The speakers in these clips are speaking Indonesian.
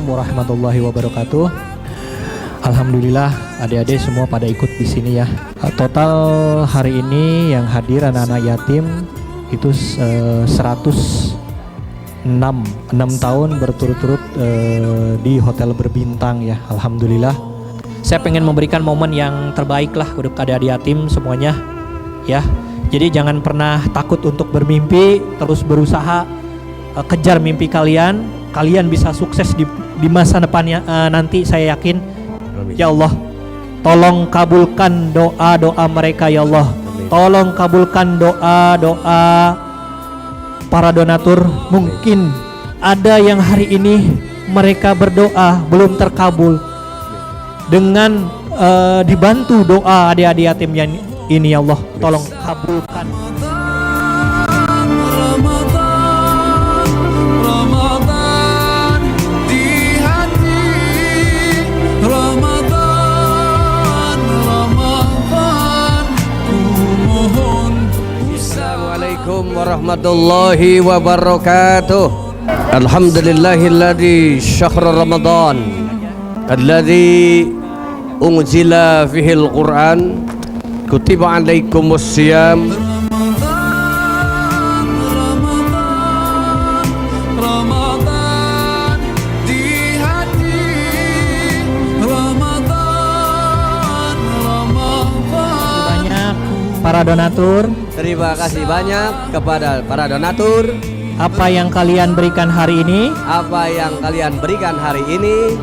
Warahmatullahi wabarakatuh. Alhamdulillah adik-adik semua pada ikut di sini ya. Total hari ini yang hadir anak-anak yatim itu 106 tahun berturut-turut di hotel berbintang ya. Alhamdulillah. Saya pengen memberikan momen yang terbaik lah untuk adik-adik yatim semuanya ya. Jadi jangan pernah takut untuk bermimpi, terus berusaha kejar mimpi kalian. Kalian bisa sukses di masa depannya nanti, saya yakin. Ya Allah, tolong kabulkan doa-doa mereka ya Allah. Tolong kabulkan doa-doa para donatur. Mungkin ada yang hari ini mereka berdoa belum terkabul. Dengan dibantu doa adik-adik yatim ini ya Allah, tolong kabulkan. Assalamualaikum warahmatullahi wabarakatuh. Alhamdulillahilladzi syahr Ramadan alladzi unzila fihi al-Qur'an kutiba alaikumus siyam para donatur. Terima kasih banyak kepada para donatur. Apa yang kalian berikan hari ini, apa yang kalian berikan hari ini,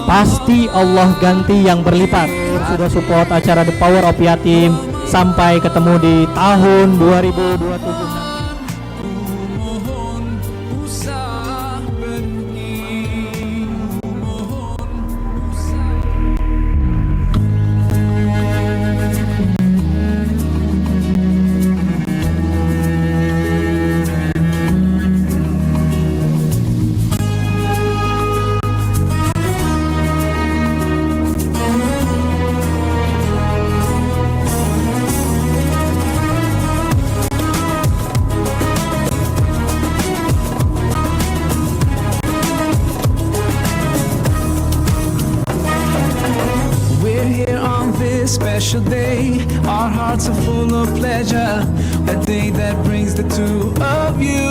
pasti Allah ganti yang berlipat. Sudah support acara The Power of Yatim. Sampai ketemu di tahun 2027. Special day, our hearts are full of pleasure. A day that brings the two of you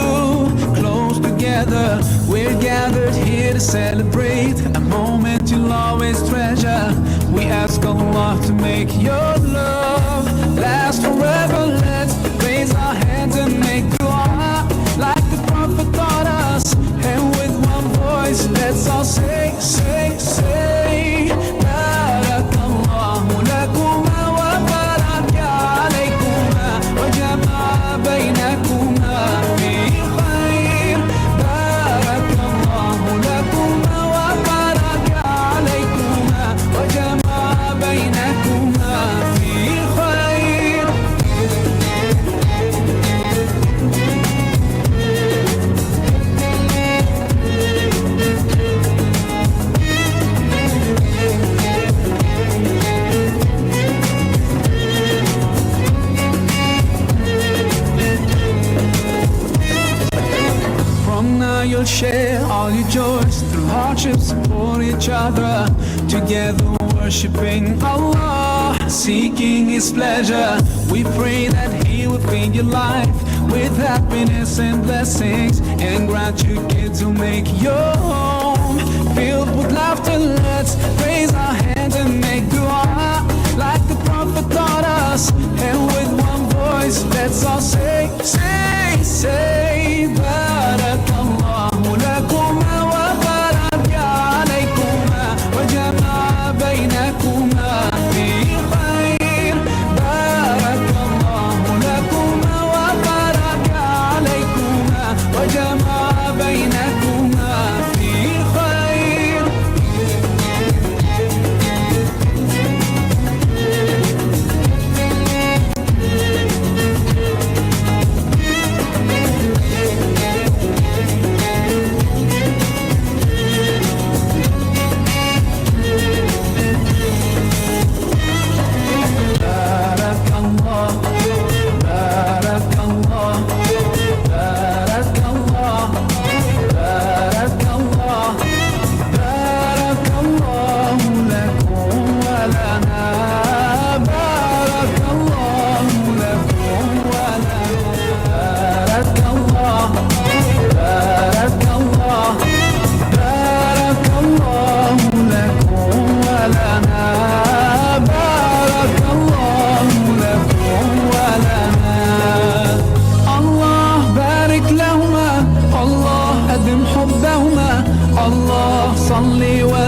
close together. We're gathered here to celebrate a moment you'll always treasure. We ask Allah to make your love last forever. Let's raise our hands and make dua like the Prophet taught us. And with one voice, let's all say, say, say. Barakallahu lakuma wa baraka alaykuma wa jama'a bainakuma fi khair. Barakallahu lakuma wa baraka alaykuma wa jama'a bainakuma fi khair. share all your joys. Through hardships, support each other. Together worshiping Allah, seeking His pleasure. We pray that He will feed your life with happiness and blessings, and grant you kids who make your home filled with laughter. Let's raise our hands and make dua like the Prophet taught us, and with one voice let's all say, say, say, Barakallahu lakuma wa baraka alaykuma wa jama'a baynakuma fi khair. Barakallahu lakuma wa baraka alaykuma wa jama'a baynakuma fi khair.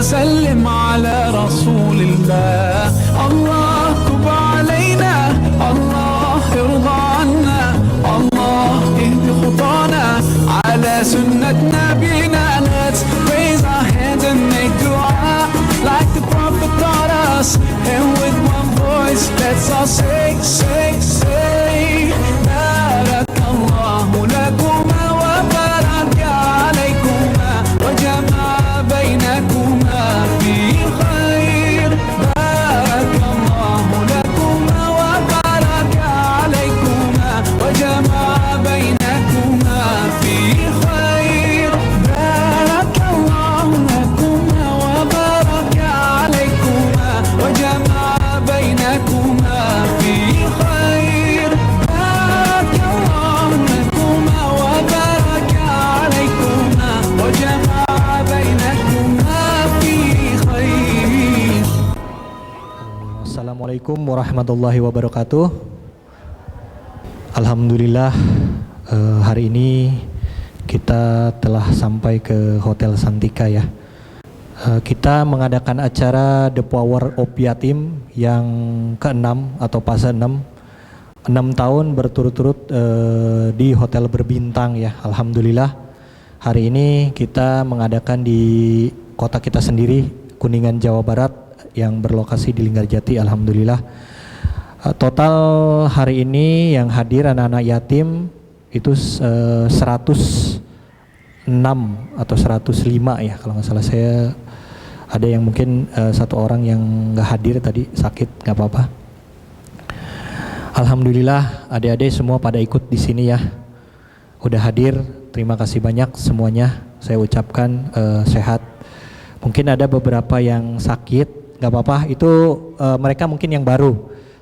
وسلم على رسول الله. الله تب علينا، الله ارضى عنا، الله اهد خطانا على سنة نبينا. Let's raise our hands and make dua like the Prophet taught us, and with one voice let's all say, say, say, Barakallahu lakuma wa baraka alaykuma wa jama'a baynakuma fi khair. Barakallahu lakuma wa baraka alaykuma wa jama'a baynakuma fi khair. Barakallahu lakuma wa baraka alaykuma wa jama'a baynakuma fi khair. Barakallahu lakuma wa baraka alaykuma wa jama'a baynakuma fi khair. Assalamualaikum warahmatullahi wabarakatuh. Alhamdulillah, hari ini kita telah sampai ke Hotel Santika ya. Kita mengadakan acara The Power of Yatim yang ke-6 atau fase 6. 6 tahun berturut-turut di hotel berbintang ya. Alhamdulillah, hari ini kita mengadakan di kota kita sendiri, Kuningan, Jawa Barat, yang berlokasi di Linggarjati. Alhamdulillah, total hari ini yang hadir anak-anak yatim itu 106 atau 105 ya kalau nggak salah. Saya ada yang mungkin satu orang yang nggak hadir tadi, sakit, nggak apa-apa. Alhamdulillah, adik-adik semua pada ikut di sini ya, udah hadir. Terima kasih banyak semuanya. Saya ucapkan sehat. Mungkin ada beberapa yang sakit, nggak apa-apa. Itu mereka mungkin yang baru,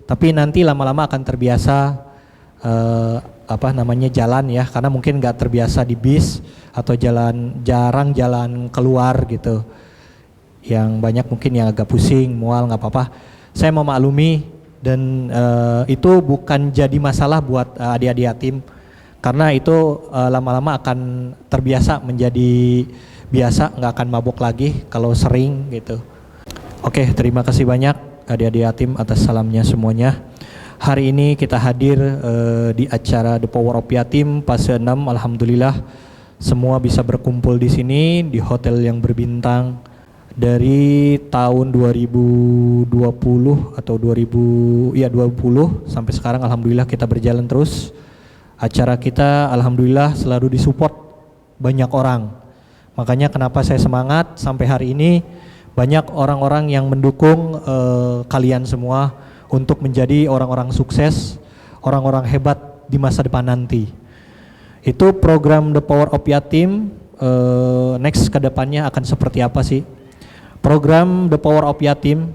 tapi nanti lama-lama akan terbiasa jalan ya, karena mungkin nggak terbiasa di bis atau jarang jalan keluar gitu. Yang banyak mungkin yang agak pusing, mual, nggak apa-apa. Saya memaklumi, dan itu bukan jadi masalah buat adik-adik yatim, karena itu lama-lama akan terbiasa, menjadi biasa, nggak akan mabuk lagi kalau sering gitu. Oke, terima kasih banyak adik-adik yatim atas salamnya semuanya. Hari ini kita hadir di acara The Power of Yatim fase 6. Alhamdulillah, semua bisa berkumpul di sini di hotel yang berbintang dari tahun 2020 atau 2020 sampai sekarang. Alhamdulillah kita berjalan terus. Acara kita alhamdulillah selalu disupport banyak orang. Makanya kenapa saya semangat sampai hari ini, banyak orang-orang yang mendukung kalian semua untuk menjadi orang-orang sukses, orang-orang hebat di masa depan nanti. Itu program The Power of Yatim next ke depannya akan seperti apa sih. Program The Power of Yatim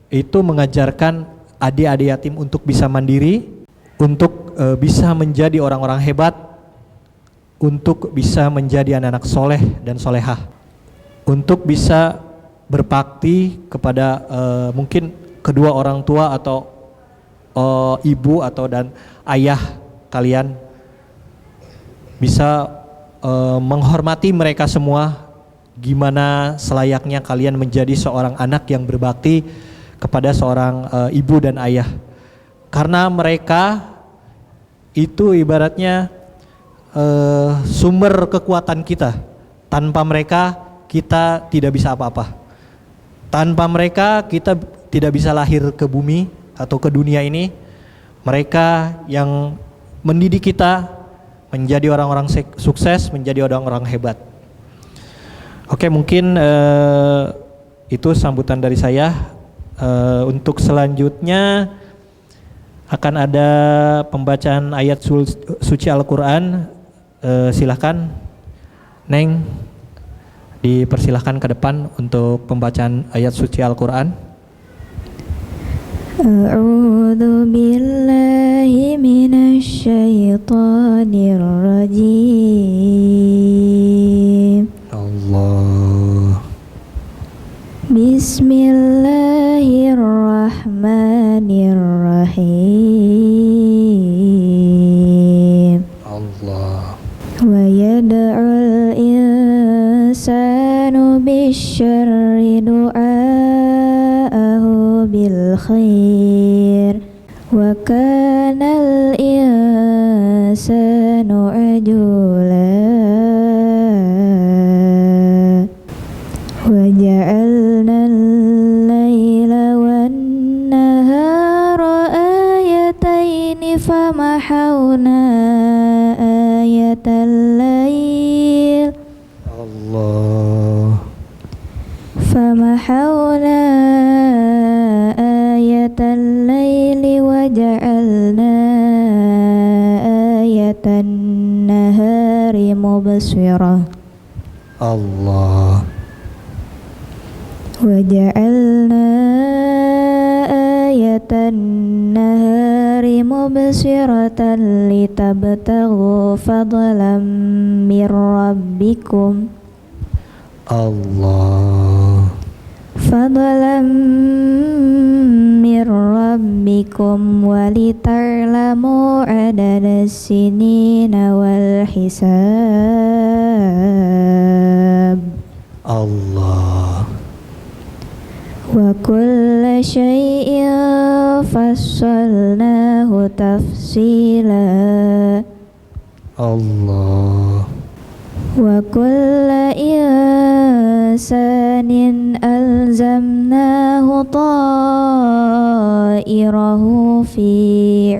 itu mengajarkan adik-adik yatim untuk bisa mandiri, untuk bisa menjadi orang-orang hebat, untuk bisa menjadi anak-anak soleh dan solehah, untuk bisa berbakti kepada mungkin kedua orang tua atau ibu atau dan ayah kalian, bisa menghormati mereka semua, gimana selayaknya kalian menjadi seorang anak yang berbakti kepada seorang ibu dan ayah. Karena mereka itu ibaratnya sumber kekuatan kita. Tanpa mereka kita tidak bisa apa-apa. Tanpa mereka kita tidak bisa lahir ke bumi atau ke dunia ini. Mereka yang mendidik kita menjadi orang-orang sukses, menjadi orang-orang hebat. Oke, mungkin itu sambutan dari saya. Untuk selanjutnya akan ada pembacaan ayat suci Al-Quran. Silahkan Neng, dipersilahkan ke depan untuk pembacaan ayat suci Al-Quran. A'udzu billahi minasy syaithanir rajim. Allah. Bismillahirrahmanirrahim. Allah. Wa yad'ul insanu bisyarri du'aahu bil khair wa kanal insanu ajula wa ja'alna al-laila wan-nahara ayataini famahawna ayatal lail Allah. famahawna ayatal laili wa ja'alna ayatan nahari mubsirah Allah. وجعلنا آية النهار مبصرة لتبتغوا فضلا من ربكم Allah. فضلا من ربكم ولتعلموا عدد السنين والحساب Allah. وكل شيء فصلناه تفصيلا Allah. وكل إنسان ألزمناه طائره في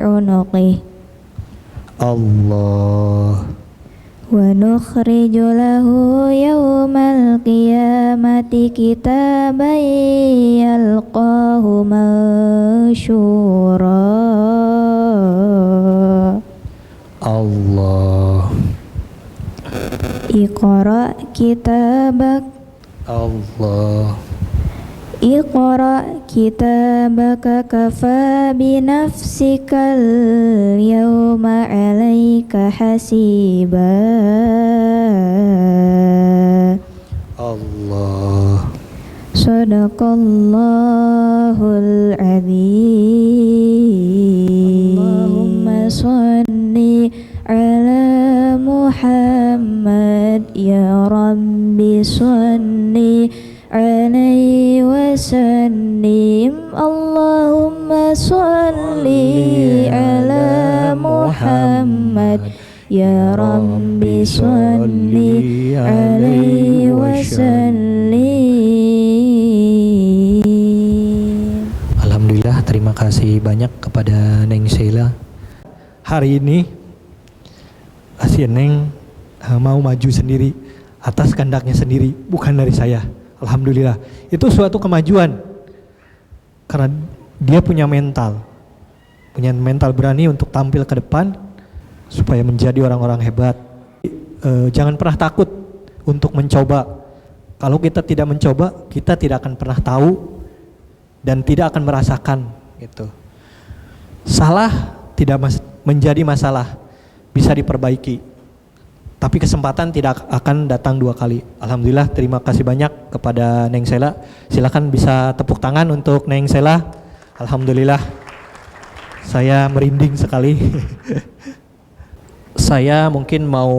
عنقه Allah. ونخرج له يوم القيامة كتابا يلقاه منشورا Allah. اقرأ كتابك Allah. اقرأ كتابك كفى بنفسك اليوم عليك حسيبا Allah. صدق الله العظيم اللهم صل على محمد يا رب صل عليه وسلم اللهم صل على محمد يا رب صل عليه وسلم. Alhamdulillah, terima kasih banyak kepada Neng Sheila. Hari ini Asia Neng mau maju sendiri atas kehendaknya sendiri, bukan dari saya. Alhamdulillah, itu suatu kemajuan karena dia punya mental berani untuk tampil ke depan supaya menjadi orang-orang hebat. Jangan pernah takut untuk mencoba. Kalau kita tidak mencoba, kita tidak akan pernah tahu dan tidak akan merasakan gitu. Salah tidak menjadi masalah, bisa diperbaiki. Tapi kesempatan tidak akan datang dua kali. Alhamdulillah, terima kasih banyak kepada Neng Sela. Silakan bisa tepuk tangan untuk Neng Sela. Alhamdulillah, saya merinding sekali. Saya mungkin mau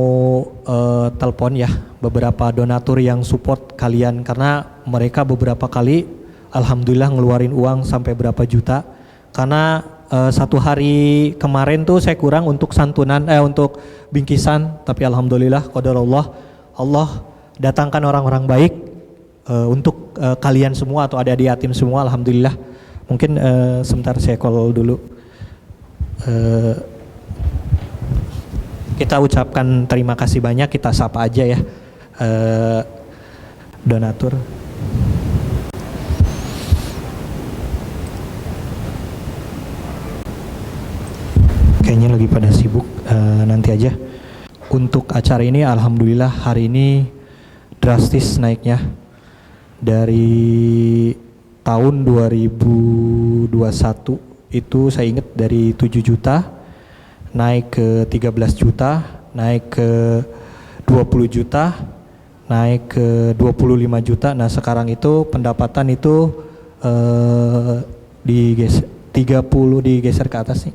telepon ya beberapa donatur yang support kalian, karena mereka beberapa kali alhamdulillah ngeluarin uang sampai berapa juta. Karena satu hari kemarin tuh saya kurang untuk santunan untuk bingkisan, tapi alhamdulillah qadarullah, Allah datangkan orang-orang baik untuk kalian semua atau adik-adik yatim semua. Alhamdulillah. Mungkin sebentar saya call dulu. Kita ucapkan terima kasih banyak, kita sapa aja ya donatur. Kayaknya lagi pada sibuk, nanti aja. Untuk acara ini alhamdulillah hari ini drastis naiknya. Dari tahun 2021 itu saya ingat dari 7 juta naik ke 13 juta, naik ke 20 juta, naik ke 25 juta. Nah sekarang itu pendapatan itu digeser 30, digeser ke atas nih.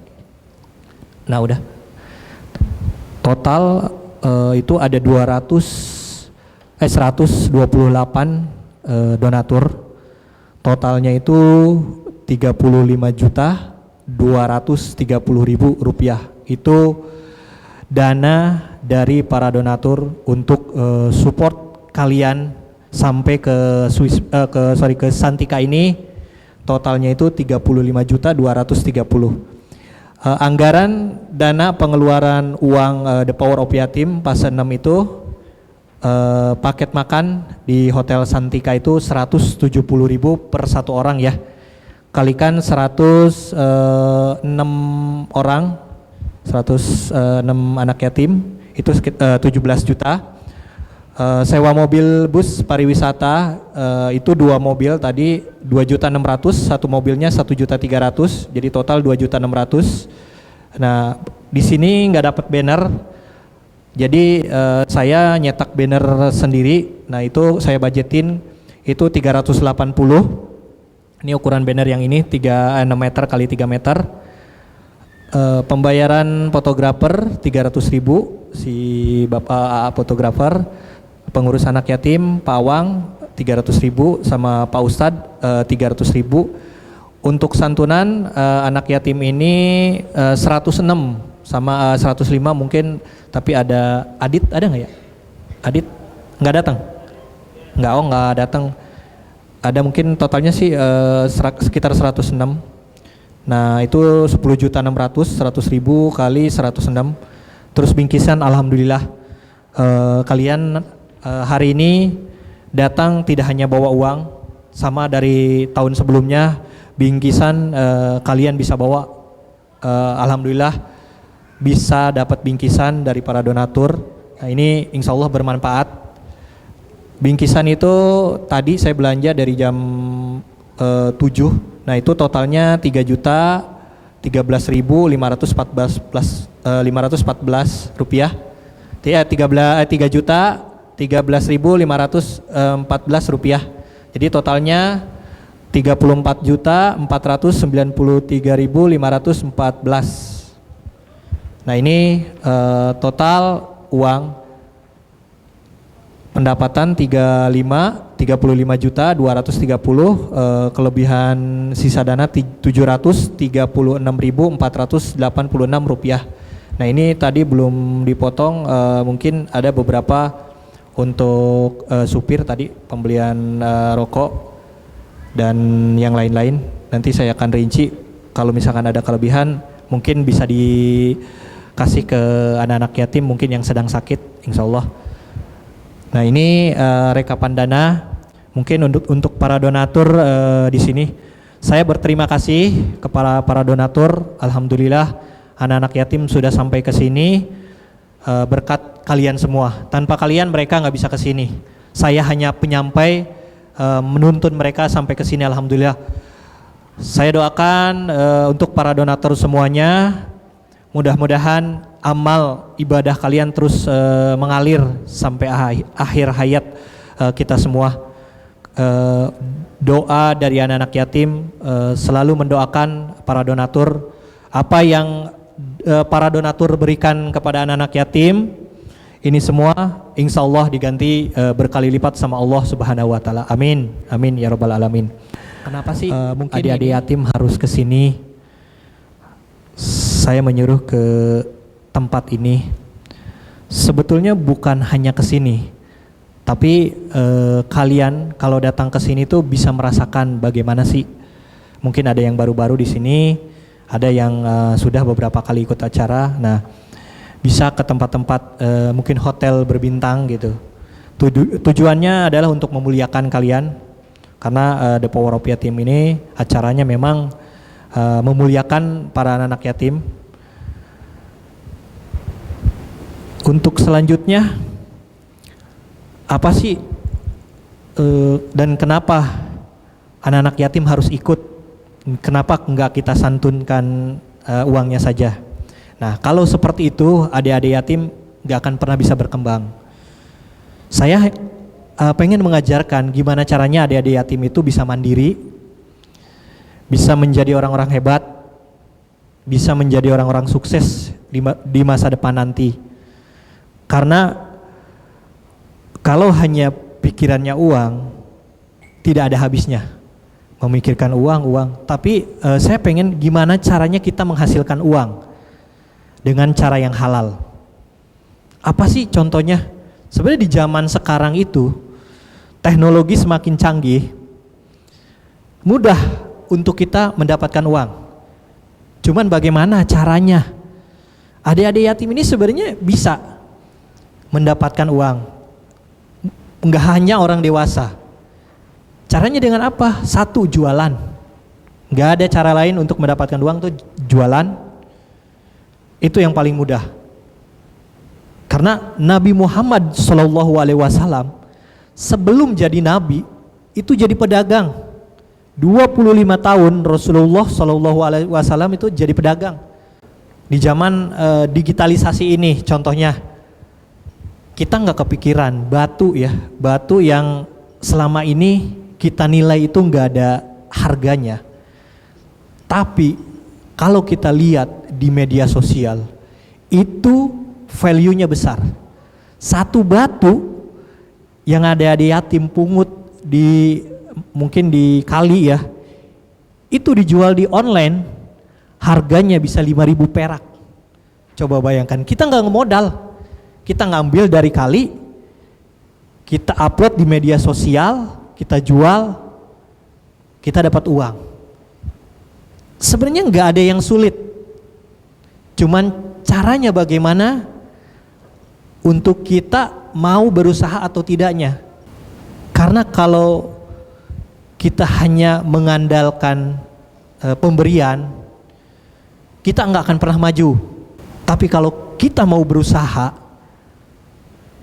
Nah udah total itu ada 128 donatur. Totalnya itu 35.230.000 rupiah. Itu dana dari para donatur untuk support kalian sampai ke ke Santika ini. Totalnya itu 35.230.000. Anggaran dana pengeluaran uang The Power of Yatim fase 6 itu paket makan di Hotel Santika itu 170.000 per satu orang ya. Kalikan 106 orang, 106 anak yatim itu 17 juta. Sewa mobil bus pariwisata itu 2 mobil tadi 2.600.000, satu mobilnya 1.300.000, jadi total 2.600.000. Nah di sini nggak dapat banner, jadi saya nyetak banner sendiri. Nah itu saya budgetin itu 380. Ini ukuran banner yang ini 6 meter kali 3 meter. Pembayaran fotografer 300.000 si bapak AA fotografer. Pengurus anak yatim Pak Awang 300.000 sama Pak Ustadz 300.000. Untuk santunan anak yatim ini 106 sama 105 mungkin, tapi ada Adit, ada nggak ya? Adit nggak datang? Nggak datang. Ada mungkin totalnya sih sekitar 106. Nah itu 10.600.000, 100.000 kali 106. Terus bingkisan alhamdulillah kalian hari ini datang tidak hanya bawa uang, sama dari tahun sebelumnya bingkisan kalian bisa bawa. Alhamdulillah bisa dapat bingkisan dari para donatur. Nah ini insya Allah bermanfaat. Bingkisan itu tadi saya belanja dari jam 7. Nah itu totalnya 3.013.514 rupiah. 3.013.514 rupiah. Jadi totalnya 34.093.514. Nah ini total uang pendapatan 35.230, kelebihan sisa dana 736.486 rupiah. Nah ini tadi belum dipotong, mungkin ada beberapa untuk supir tadi pembelian rokok dan yang lain-lain. Nanti saya akan rinci, kalau misalkan ada kelebihan mungkin bisa dikasih ke anak-anak yatim mungkin yang sedang sakit, insya Allah. Nah ini rekapan dana mungkin untuk para donatur di sini. Saya berterima kasih kepada para donatur. Alhamdulillah anak-anak yatim sudah sampai ke sini. berkat kalian semua. Tanpa kalian mereka nggak bisa ke sini. Saya hanya penyampai, menuntun mereka sampai ke sini. Alhamdulillah. Saya doakan untuk para donatur semuanya, mudah-mudahan amal ibadah kalian terus mengalir sampai akhir hayat kita semua. Doa dari anak-anak yatim selalu mendoakan para donatur, apa yang para donatur berikan kepada anak-anak yatim ini semua insya Allah diganti berkali lipat sama Allah Subhanahu wa taala. Amin. Amin ya rabbal alamin. Kenapa sih mungkin adik yatim harus ke sini? Saya menyuruh ke tempat ini sebetulnya bukan hanya ke sini, tapi kalian kalau datang ke sini tuh bisa merasakan bagaimana sih. Mungkin ada yang baru-baru di sini, ada yang sudah beberapa kali ikut acara. Nah, bisa ke tempat-tempat mungkin hotel berbintang gitu. Tujuannya adalah untuk memuliakan kalian, karena The Power of Yatim ini acaranya memang memuliakan para anak yatim. Untuk selanjutnya, apa sih dan kenapa anak-anak yatim harus ikut? Kenapa enggak kita santunkan uangnya saja? Nah, kalau seperti itu, adik-adik yatim enggak akan pernah bisa berkembang. Saya pengen mengajarkan gimana caranya adik-adik yatim itu bisa mandiri, bisa menjadi orang-orang hebat, bisa menjadi orang-orang sukses di masa depan nanti. Karena kalau hanya pikirannya uang, tidak ada habisnya. Memikirkan uang. Tapi saya pengen gimana caranya kita menghasilkan uang dengan cara yang halal. Apa sih contohnya? Sebenarnya di zaman sekarang itu teknologi semakin canggih, mudah untuk kita mendapatkan uang. Cuman bagaimana caranya? Adik-adik yatim ini sebenarnya bisa mendapatkan uang. Enggak hanya orang dewasa. Caranya dengan apa? Satu, jualan. Enggak ada cara lain untuk mendapatkan uang tuh jualan. Itu yang paling mudah. Karena Nabi Muhammad SAW sebelum jadi nabi itu jadi pedagang. 25 tahun Rasulullah SAW itu jadi pedagang. Di zaman digitalisasi ini contohnya, kita nggak kepikiran batu yang selama ini kita nilai itu nggak ada harganya. Tapi kalau kita lihat di media sosial itu value-nya besar. Satu batu yang ada di yatim pungut mungkin di kali ya, itu dijual di online harganya bisa 5.000 perak. Coba bayangkan, kita nggak ngemodal. Kita ngambil dari kali, kita upload di media sosial, kita jual, kita dapat uang. Sebenarnya nggak ada yang sulit, cuman caranya bagaimana untuk kita mau berusaha atau tidaknya. Karena kalau kita hanya mengandalkan pemberian, kita nggak akan pernah maju. Tapi kalau kita mau berusaha,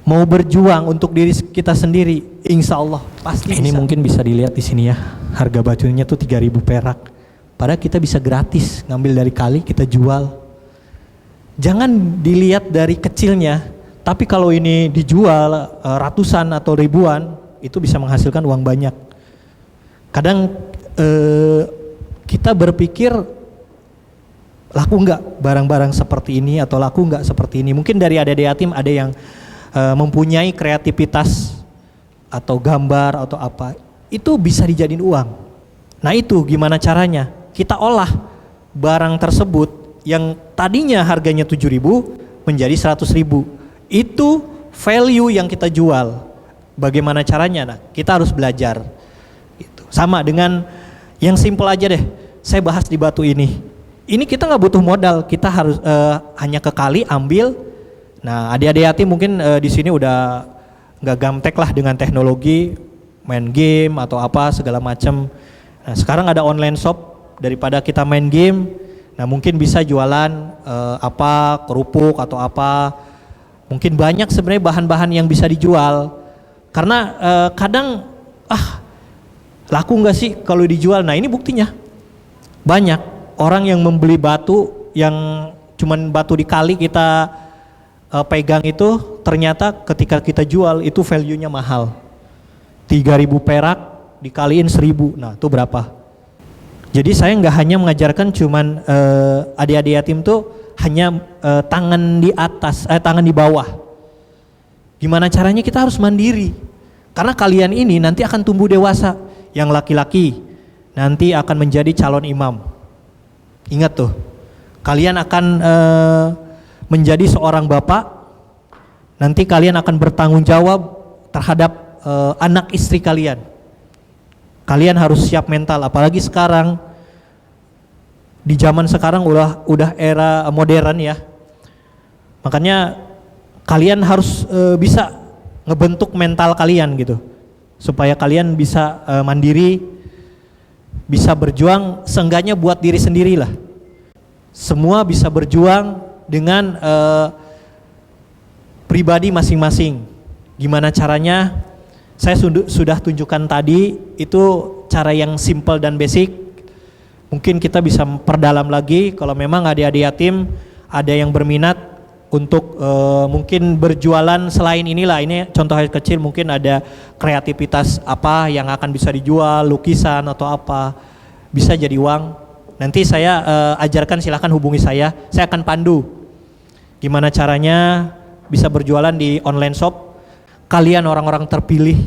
mau berjuang untuk diri kita sendiri, insya Allah pasti ini bisa. Mungkin bisa dilihat di sini ya, harga batunya tuh 3.000 perak. Padahal kita bisa gratis ngambil dari kali, kita jual. Jangan dilihat dari kecilnya, tapi kalau ini dijual ratusan atau ribuan, itu bisa menghasilkan uang banyak. Kadang kita berpikir laku enggak barang-barang seperti ini atau laku enggak seperti ini. Mungkin dari adik-adik yatim ada yang mempunyai kreativitas atau gambar atau apa, itu bisa dijadiin uang. Nah itu gimana caranya? Kita olah barang tersebut yang tadinya harganya 7.000 menjadi 100.000. Itu value yang kita jual. Bagaimana caranya? Nah, kita harus belajar. Gitu. Sama dengan yang simple aja deh. Saya bahas di batu ini. Ini kita nggak butuh modal. Kita harus hanya ke kali ambil. Nah, adik-adik yatim mungkin di sini udah nggak gamtek lah dengan teknologi, main game atau apa segala macam. Nah, sekarang ada online shop, daripada kita main game, nah mungkin bisa jualan apa kerupuk atau apa Mungkin banyak sebenarnya bahan-bahan yang bisa dijual. Karena kadang laku nggak sih kalau dijual? Nah ini buktinya. Banyak orang yang membeli batu yang cuman batu di kali kita pegang itu, ternyata ketika kita jual itu value-nya mahal. 3.000 perak dikaliin 1.000. Nah, itu berapa? Jadi saya nggak hanya mengajarkan cuman adik-adik yatim tuh hanya tangan di atas, tangan di bawah. Gimana caranya kita harus mandiri. Karena kalian ini nanti akan tumbuh dewasa. Yang laki-laki nanti akan menjadi calon imam. Ingat tuh, kalian akan menjadi seorang bapak. Nanti kalian akan bertanggung jawab terhadap anak istri kalian. Kalian harus siap mental, apalagi sekarang di zaman sekarang udah era modern ya. Makanya kalian harus bisa ngebentuk mental kalian gitu, supaya kalian bisa mandiri, bisa berjuang, seenggaknya buat diri sendiri lah. Semua bisa berjuang dengan pribadi masing-masing. Gimana caranya? Saya sudah tunjukkan tadi, itu cara yang simple dan basic. Mungkin kita bisa perdalam lagi kalau memang adik-adik yatim ada yang berminat untuk mungkin berjualan selain inilah. Ini contoh kecil, mungkin ada kreativitas apa yang akan bisa dijual, lukisan atau apa, bisa jadi uang. Nanti saya ajarkan, silahkan hubungi saya akan pandu gimana caranya bisa berjualan di online shop. Kalian orang-orang terpilih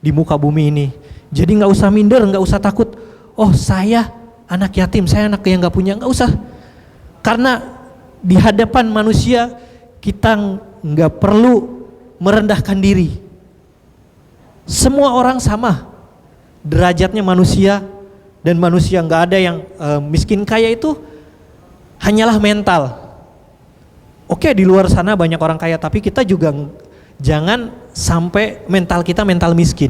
di muka bumi ini, jadi nggak usah minder, nggak usah takut. Oh saya anak yatim, saya anak yang nggak punya, nggak usah. Karena di hadapan manusia kita nggak perlu merendahkan diri. Semua orang sama derajatnya manusia, dan manusia nggak ada yang miskin kaya, itu hanyalah mental. Oke, di luar sana banyak orang kaya, tapi kita juga jangan sampai mental kita mental miskin.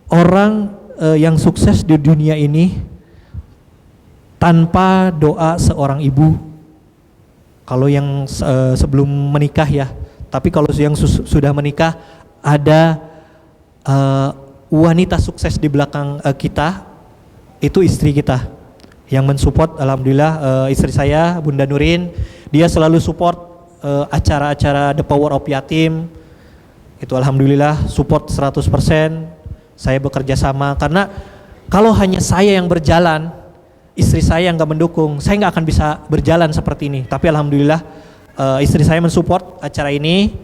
Orang yang sukses di dunia ini tanpa doa seorang ibu. Kalau yang sebelum menikah ya, tapi kalau yang sudah menikah, ada wanita sukses di belakang kita, itu istri kita yang mensupport. Alhamdulillah istri saya Bunda Nurin, dia selalu support acara-acara The Power of Yatim. Itu alhamdulillah support 100%. Saya bekerja sama, karena kalau hanya saya yang berjalan, istri saya yang gak mendukung, saya gak akan bisa berjalan seperti ini. Tapi alhamdulillah istri saya mensupport acara ini,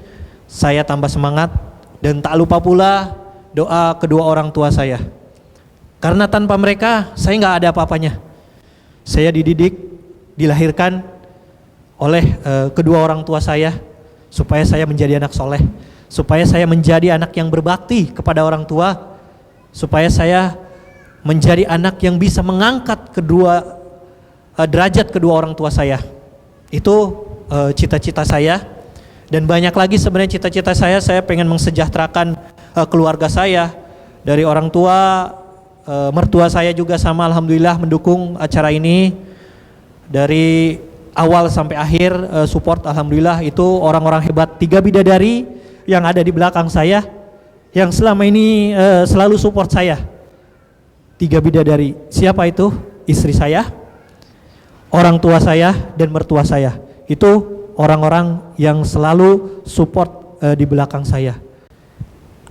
saya tambah semangat. Dan tak lupa pula doa kedua orang tua saya, karena tanpa mereka saya gak ada apa-apanya. Saya dididik, dilahirkan oleh kedua orang tua saya supaya saya menjadi anak soleh, supaya saya menjadi anak yang berbakti kepada orang tua, supaya saya menjadi anak yang bisa mengangkat derajat kedua orang tua saya. Itu cita-cita saya. Dan banyak lagi sebenarnya cita-cita saya pengen mensejahterakan keluarga saya. Dari orang tua, mertua saya juga sama, alhamdulillah mendukung acara ini. Dari awal sampai akhir support, alhamdulillah. Itu orang-orang hebat, 3 bidadari yang ada di belakang saya, yang selama ini selalu support saya. 3 bidadari. Siapa itu? Istri saya, orang tua saya, dan mertua saya. Itu orang-orang yang selalu support di belakang saya.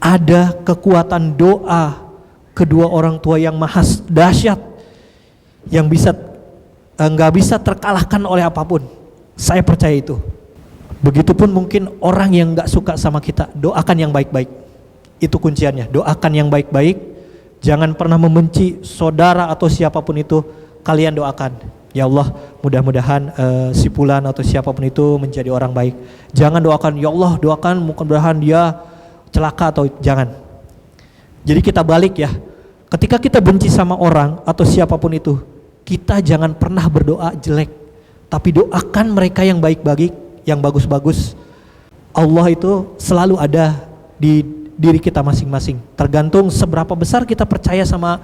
Ada kekuatan doa kedua orang tua yang maha dahsyat, yang nggak bisa terkalahkan oleh apapun. Saya percaya itu. Begitupun mungkin orang yang nggak suka sama kita, doakan yang baik-baik. Itu kunciannya. Doakan yang baik-baik. Jangan pernah membenci saudara atau siapapun itu, kalian doakan. Ya Allah, mudah-mudahan si fulan atau siapapun itu menjadi orang baik. Jangan doakan, ya Allah doakan mudah-mudahan dia celaka, atau jangan. Jadi kita balik ya. Ketika kita benci sama orang atau siapapun itu, kita jangan pernah berdoa jelek, tapi doakan mereka yang baik-baik, yang bagus-bagus. Allah itu selalu ada di diri kita masing-masing, tergantung seberapa besar kita percaya sama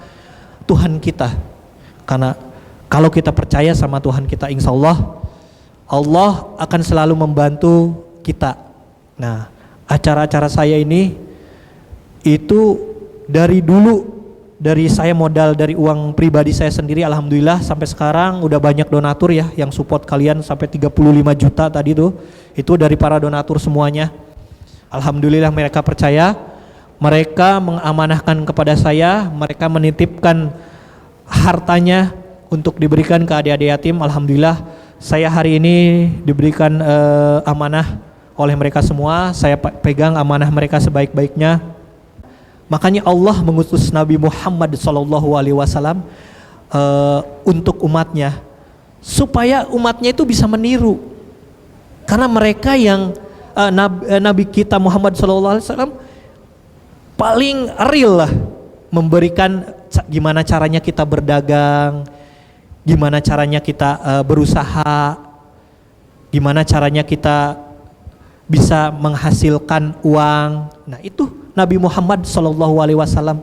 Tuhan kita. Karena kalau kita percaya sama Tuhan kita, insya Allah Allah akan selalu membantu kita Nah, acara-acara saya ini itu dari dulu, dari saya modal dari uang pribadi saya sendiri, alhamdulillah sampai sekarang udah banyak donatur ya yang support kalian sampai 35 juta tadi tuh. Itu dari para donatur semuanya. Alhamdulillah mereka percaya, mereka mengamanahkan kepada saya, mereka menitipkan hartanya untuk diberikan ke adik-adik yatim. Alhamdulillah saya hari ini diberikan amanah oleh mereka semua. Saya pegang amanah mereka sebaik-baiknya. Makanya Allah mengutus Nabi Muhammad SAW untuk umatnya, supaya umatnya itu bisa meniru. Karena mereka yang Nabi kita Muhammad SAW paling real lah memberikan gimana caranya kita berdagang, gimana caranya kita berusaha, gimana caranya kita bisa menghasilkan uang. Nah itu Nabi Muhammad SAW.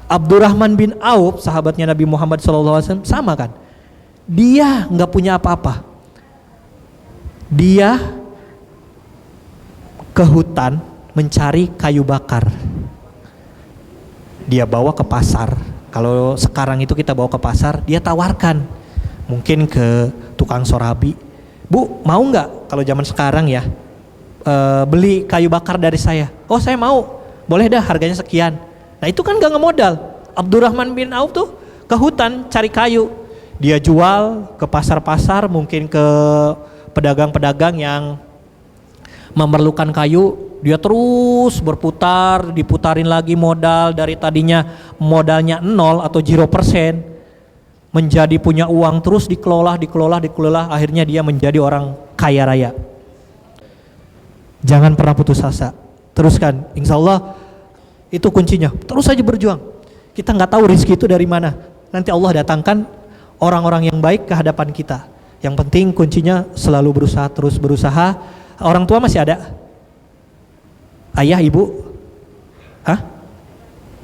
Abdurrahman bin Auf, sahabatnya Nabi Muhammad SAW, sama kan? Dia nggak punya apa-apa. Dia ke hutan mencari kayu bakar. Dia bawa ke pasar. Kalau sekarang itu kita bawa ke pasar, dia tawarkan. Mungkin ke tukang sorabi, Bu, mau nggak kalau zaman sekarang ya, beli kayu bakar dari saya? Oh saya mau, boleh dah harganya sekian. Nah itu kan gak ngemodal. Abdurrahman bin Auf tuh ke hutan cari kayu, dia jual ke pasar-pasar, mungkin ke pedagang-pedagang yang memerlukan kayu. Dia terus berputar, diputarin lagi modal dari tadinya modalnya 0 atau 0%, menjadi punya uang, terus dikelola, akhirnya dia menjadi orang kaya raya. Jangan pernah putus asa, teruskan, insya Allah itu kuncinya. Terus saja berjuang. Kita nggak tahu rezeki itu dari mana. Nanti Allah datangkan orang-orang yang baik ke hadapan kita. Yang penting kuncinya selalu berusaha, terus berusaha. Orang tua masih ada? Ayah, ibu? Hah?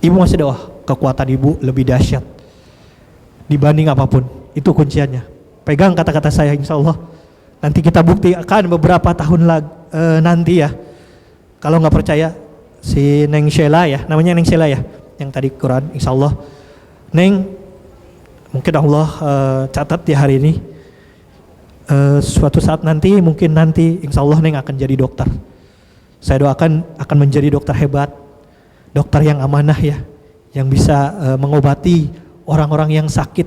Ibu masih ada? Wah, kekuatan ibu lebih dahsyat dibanding apapun. Itu kunciannya. Pegang kata-kata saya, insya Allah. Nanti kita buktikan beberapa tahun lagi nanti ya. Kalau nggak percaya, si Neng Sheila ya, namanya Neng Sheila ya, yang tadi Quran, insya Allah. Neng, mungkin Allah catat di hari ini. Suatu saat nanti, mungkin nanti, insya Allah Neng akan jadi dokter. Saya doakan akan menjadi dokter hebat, dokter yang amanah ya, yang bisa mengobati orang-orang yang sakit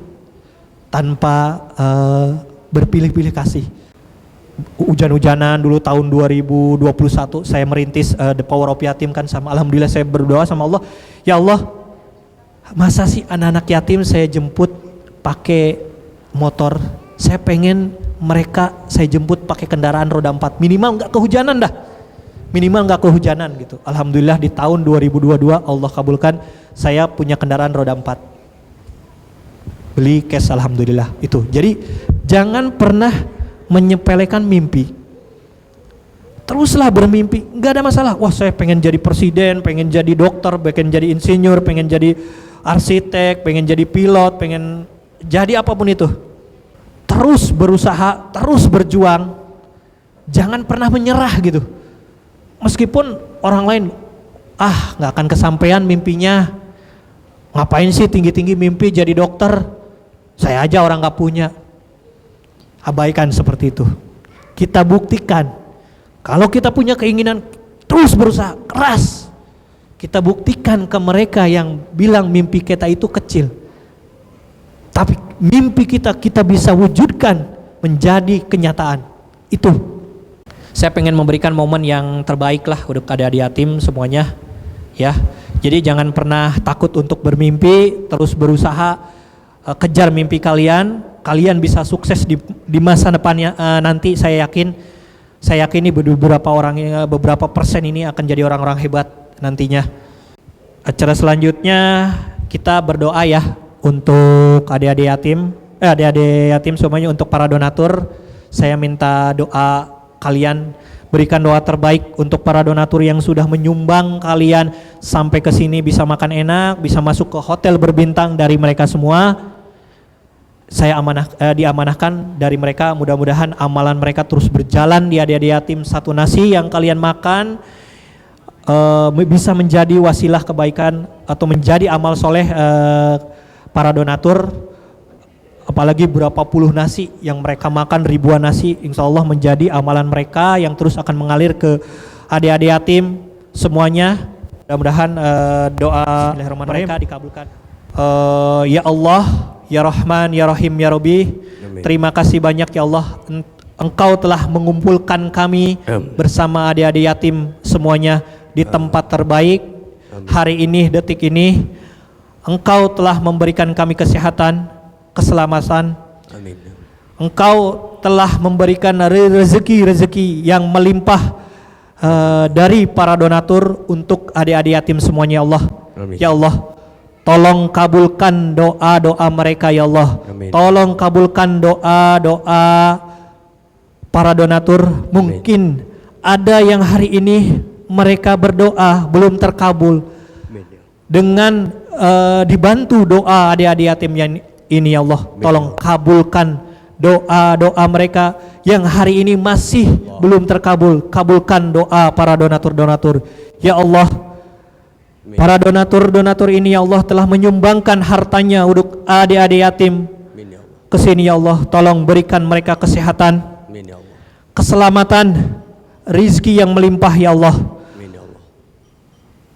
tanpa berpilih-pilih kasih. Hujan-hujanan dulu tahun 2021 saya merintis The Power of Yatim kan, sama alhamdulillah saya berdoa sama Allah, ya Allah, masa sih anak-anak yatim saya jemput pakai motor, saya pengen mereka saya jemput pakai kendaraan roda 4, minimal nggak kehujanan dah, minimal nggak kehujanan gitu. Alhamdulillah di tahun 2022 Allah kabulkan, saya punya kendaraan roda 4, beli cash, alhamdulillah. Itu jadi jangan pernah menyepelekan mimpi, teruslah bermimpi, nggak ada masalah. Wah saya pengen jadi presiden, pengen jadi dokter, pengen jadi insinyur, pengen jadi arsitek, pengen jadi pilot, pengen jadi apapun itu. Terus berusaha, terus berjuang, jangan pernah menyerah gitu. Meskipun orang lain nggak akan kesampaian mimpinya, ngapain sih tinggi-tinggi mimpi jadi dokter, saya aja orang nggak punya. Abaikan seperti itu. Kita buktikan kalau kita punya keinginan, terus berusaha keras, kita buktikan ke mereka yang bilang mimpi kita itu kecil, tapi mimpi kita bisa wujudkan menjadi kenyataan. Itu saya pengen memberikan momen yang terbaik lah untuk adik-adik yatim semuanya ya. Jadi jangan pernah takut untuk bermimpi, terus berusaha, kejar mimpi kalian. Kalian bisa sukses di masa depannya nanti. Saya yakin ini beberapa persen ini akan jadi orang-orang hebat nantinya. Acara selanjutnya kita berdoa ya untuk adik-adik yatim semuanya, untuk para donatur. Saya minta doa kalian, berikan doa terbaik untuk para donatur yang sudah menyumbang kalian sampai ke sini bisa makan enak, bisa masuk ke hotel berbintang dari mereka semua. diamanahkan dari mereka. Mudah-mudahan amalan mereka terus berjalan di adik-adik yatim. Satu nasi yang kalian makan bisa menjadi wasilah kebaikan atau menjadi amal soleh para donatur. Apalagi berapa puluh nasi yang mereka makan, ribuan nasi, insya Allah menjadi amalan mereka yang terus akan mengalir ke adik-adik yatim semuanya. Mudah-mudahan doa mereka dikabulkan. Ya Allah, ya Rahman, ya Rahim, ya Rabbi, terima kasih banyak ya Allah, Engkau telah mengumpulkan kami bersama adik-adik yatim semuanya di tempat terbaik. Hari ini, detik ini, Engkau telah memberikan kami kesehatan, keselamatan. Amin. Engkau telah memberikan rezeki yang melimpah dari para donatur untuk adik-adik yatim semuanya ya Allah. Amin. Ya Allah, tolong kabulkan doa-doa mereka ya Allah. Amin. Tolong kabulkan doa-doa para donatur. Mungkin ada yang hari ini mereka berdoa belum terkabul. Amin. Dengan dibantu doa adik-adik yatim yang ini ya Allah, tolong kabulkan doa-doa mereka yang hari ini masih belum terkabul. Kabulkan doa para donatur-donatur ya Allah. Para donatur-donatur ini ya Allah telah menyumbangkan hartanya untuk adik-adik yatim ke sini ya Allah. Tolong berikan mereka kesehatan, keselamatan, rizki yang melimpah ya Allah.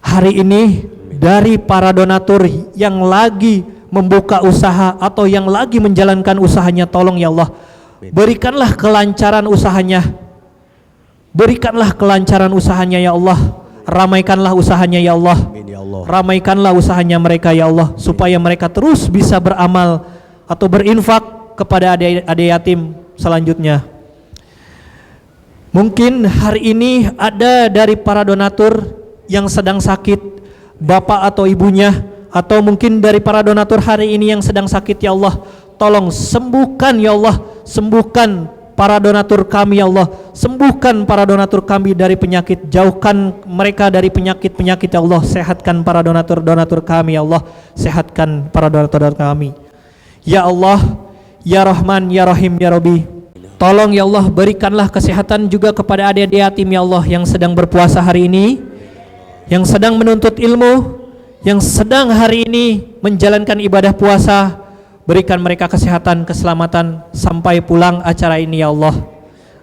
Hari ini dari para donatur yang lagi membuka usaha atau yang lagi menjalankan usahanya, tolong ya Allah, berikanlah kelancaran usahanya. Berikanlah kelancaran usahanya ya Allah. Ramaikanlah usahanya ya Allah. Ramaikanlah usahanya mereka ya Allah, supaya mereka terus bisa beramal atau berinfak kepada adik-adik yatim selanjutnya. Mungkin hari ini ada dari para donatur yang sedang sakit, bapak atau ibunya, atau mungkin dari para donatur hari ini yang sedang sakit ya Allah, tolong sembuhkan ya Allah, sembuhkan para donatur kami ya Allah, sembuhkan para donatur kami dari penyakit, jauhkan mereka dari penyakit-penyakit ya Allah, sehatkan para donatur-donatur kami ya Allah, sehatkan para donatur kami ya Allah, ya Rahman, ya Rahim, ya Rabbi. Tolong ya Allah, berikanlah kesehatan juga kepada adik-adik yatim ya Allah yang sedang berpuasa hari ini, yang sedang menuntut ilmu, yang sedang hari ini menjalankan ibadah puasa. Berikan mereka kesehatan, keselamatan sampai pulang acara ini ya Allah.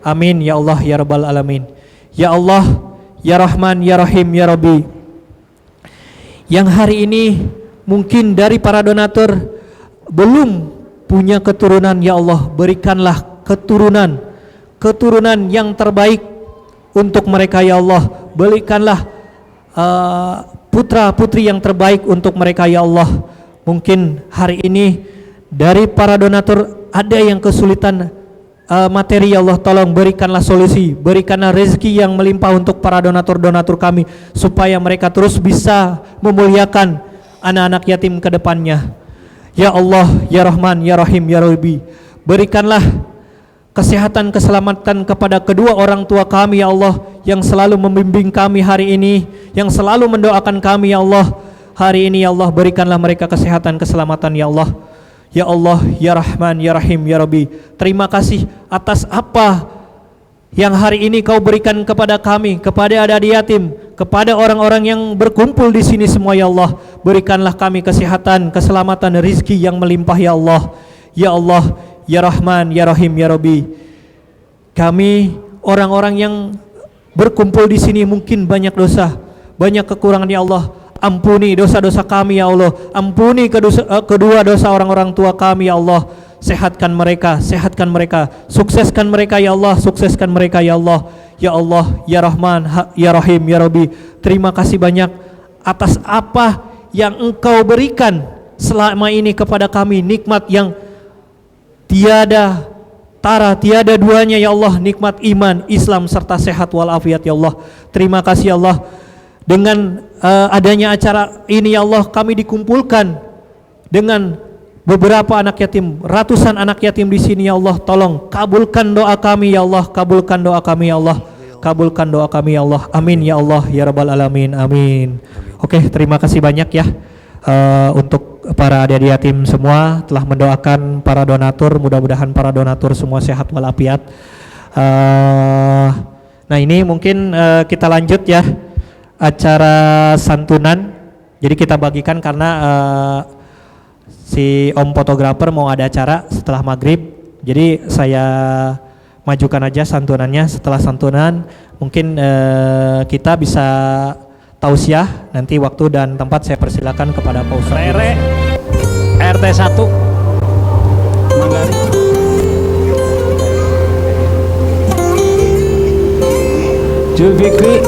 Amin ya Allah ya Rabbal Alamin. Ya Allah, ya Rahman, ya Rahim, ya Rabbi. Yang hari ini mungkin dari para donatur belum punya keturunan ya Allah, berikanlah keturunan yang terbaik untuk mereka ya Allah. Berikanlah putra putri yang terbaik untuk mereka ya Allah. Mungkin hari ini dari para donatur ada yang kesulitan materi ya Allah, tolong berikanlah solusi, berikanlah rezeki yang melimpah untuk para donatur-donatur kami, supaya mereka terus bisa memuliakan anak-anak yatim ke depannya. Ya Allah, ya Rahman, ya Rahim, ya Rabbi, berikanlah kesehatan, keselamatan kepada kedua orang tua kami ya Allah, yang selalu membimbing kami hari ini, yang selalu mendoakan kami ya Allah. Hari ini ya Allah, berikanlah mereka kesehatan, keselamatan ya Allah. Ya Allah, ya Rahman, ya Rahim, ya Rabbi, terima kasih atas apa yang hari ini Kau berikan kepada kami, kepada adik-adik yatim, kepada orang-orang yang berkumpul di sini semua ya Allah. Berikanlah kami kesehatan, keselamatan, rizki yang melimpah ya Allah. Ya Allah, ya Rahman, ya Rahim, ya Rabbi, kami orang-orang yang berkumpul di sini mungkin banyak dosa, banyak kekurangan ya Allah. Ampuni dosa-dosa kami ya Allah. Ampuni kedua dosa orang-orang tua kami ya Allah. Sehatkan mereka, sehatkan mereka, sukseskan mereka ya Allah, sukseskan mereka ya Allah. Ya Allah, ya Rahman, ya Rahim, ya Rabbi, terima kasih banyak atas apa yang Engkau berikan selama ini kepada kami, nikmat yang tiada tara, tiada duanya ya Allah, nikmat iman, Islam serta sehat walafiat ya Allah. Terima kasih ya Allah. Dengan adanya acara ini ya Allah, kami dikumpulkan dengan beberapa anak yatim, ratusan anak yatim di sini ya Allah. Tolong kabulkan doa kami ya Allah, kabulkan doa kami ya Allah, kabulkan doa kami ya Allah. Amin ya Allah ya Rabbal Alamin. Amin. Oke, terima kasih banyak ya untuk para adik-adik yatim semua telah mendoakan para donatur, mudah-mudahan para donatur semua sehat walafiat. Nah ini mungkin kita lanjut ya acara santunan. Jadi kita bagikan karena si Om fotografer mau ada acara setelah maghrib. Jadi saya majukan aja santunannya. Setelah santunan mungkin kita bisa tausiah. Nanti waktu dan tempat saya persilakan kepada Pak Ustaz Rere RT 1 Manggarai. Julfikri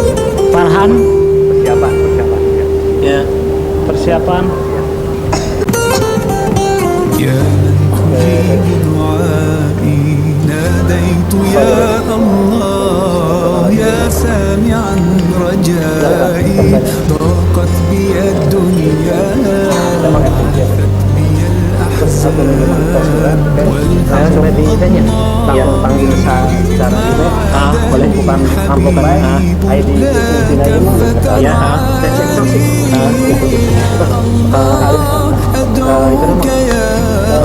Farhan. Persiapan ya, persiapan. يا من تجيب دعائي ناديت يا الله يا سامعا رجائي ضاقت بي الدنيا عافت بي الأحزان أدعوك يا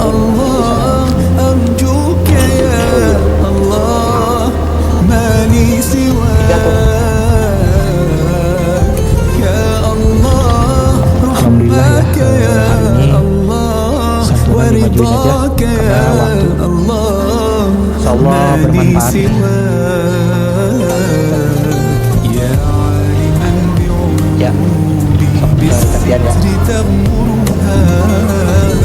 الله أرجوك يا الله ما لي سواك يا الله رحمك يا الله ورضاك يا الله ما لي سواك يا عالما بعيوبي بالستر تغمرها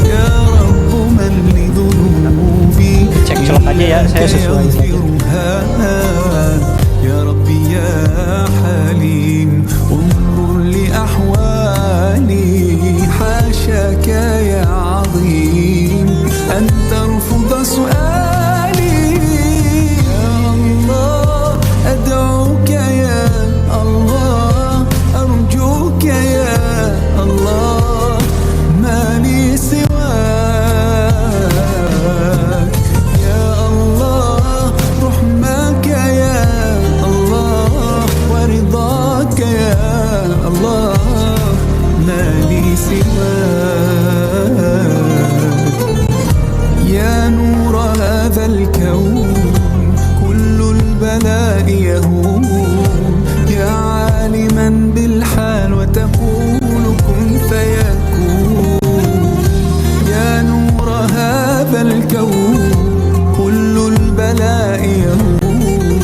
يا رب من لذنوبي cek celok aja ya, saya sesuai saja. يغفرها يا ربي يا حليم انظر لأحوالي حاشاك يا عظيم أن ترفض سؤالي يا الله أدعوك يا الله أرجوك يا الله ما لي سواك يا الله رحمك يا الله ورضاك يا الله ما لي سواك يا نور هذا الكون كل البلاء يهون يا عالما بالحال وتقول كن فيكون يا نور هذا الكون كل البلاء يهون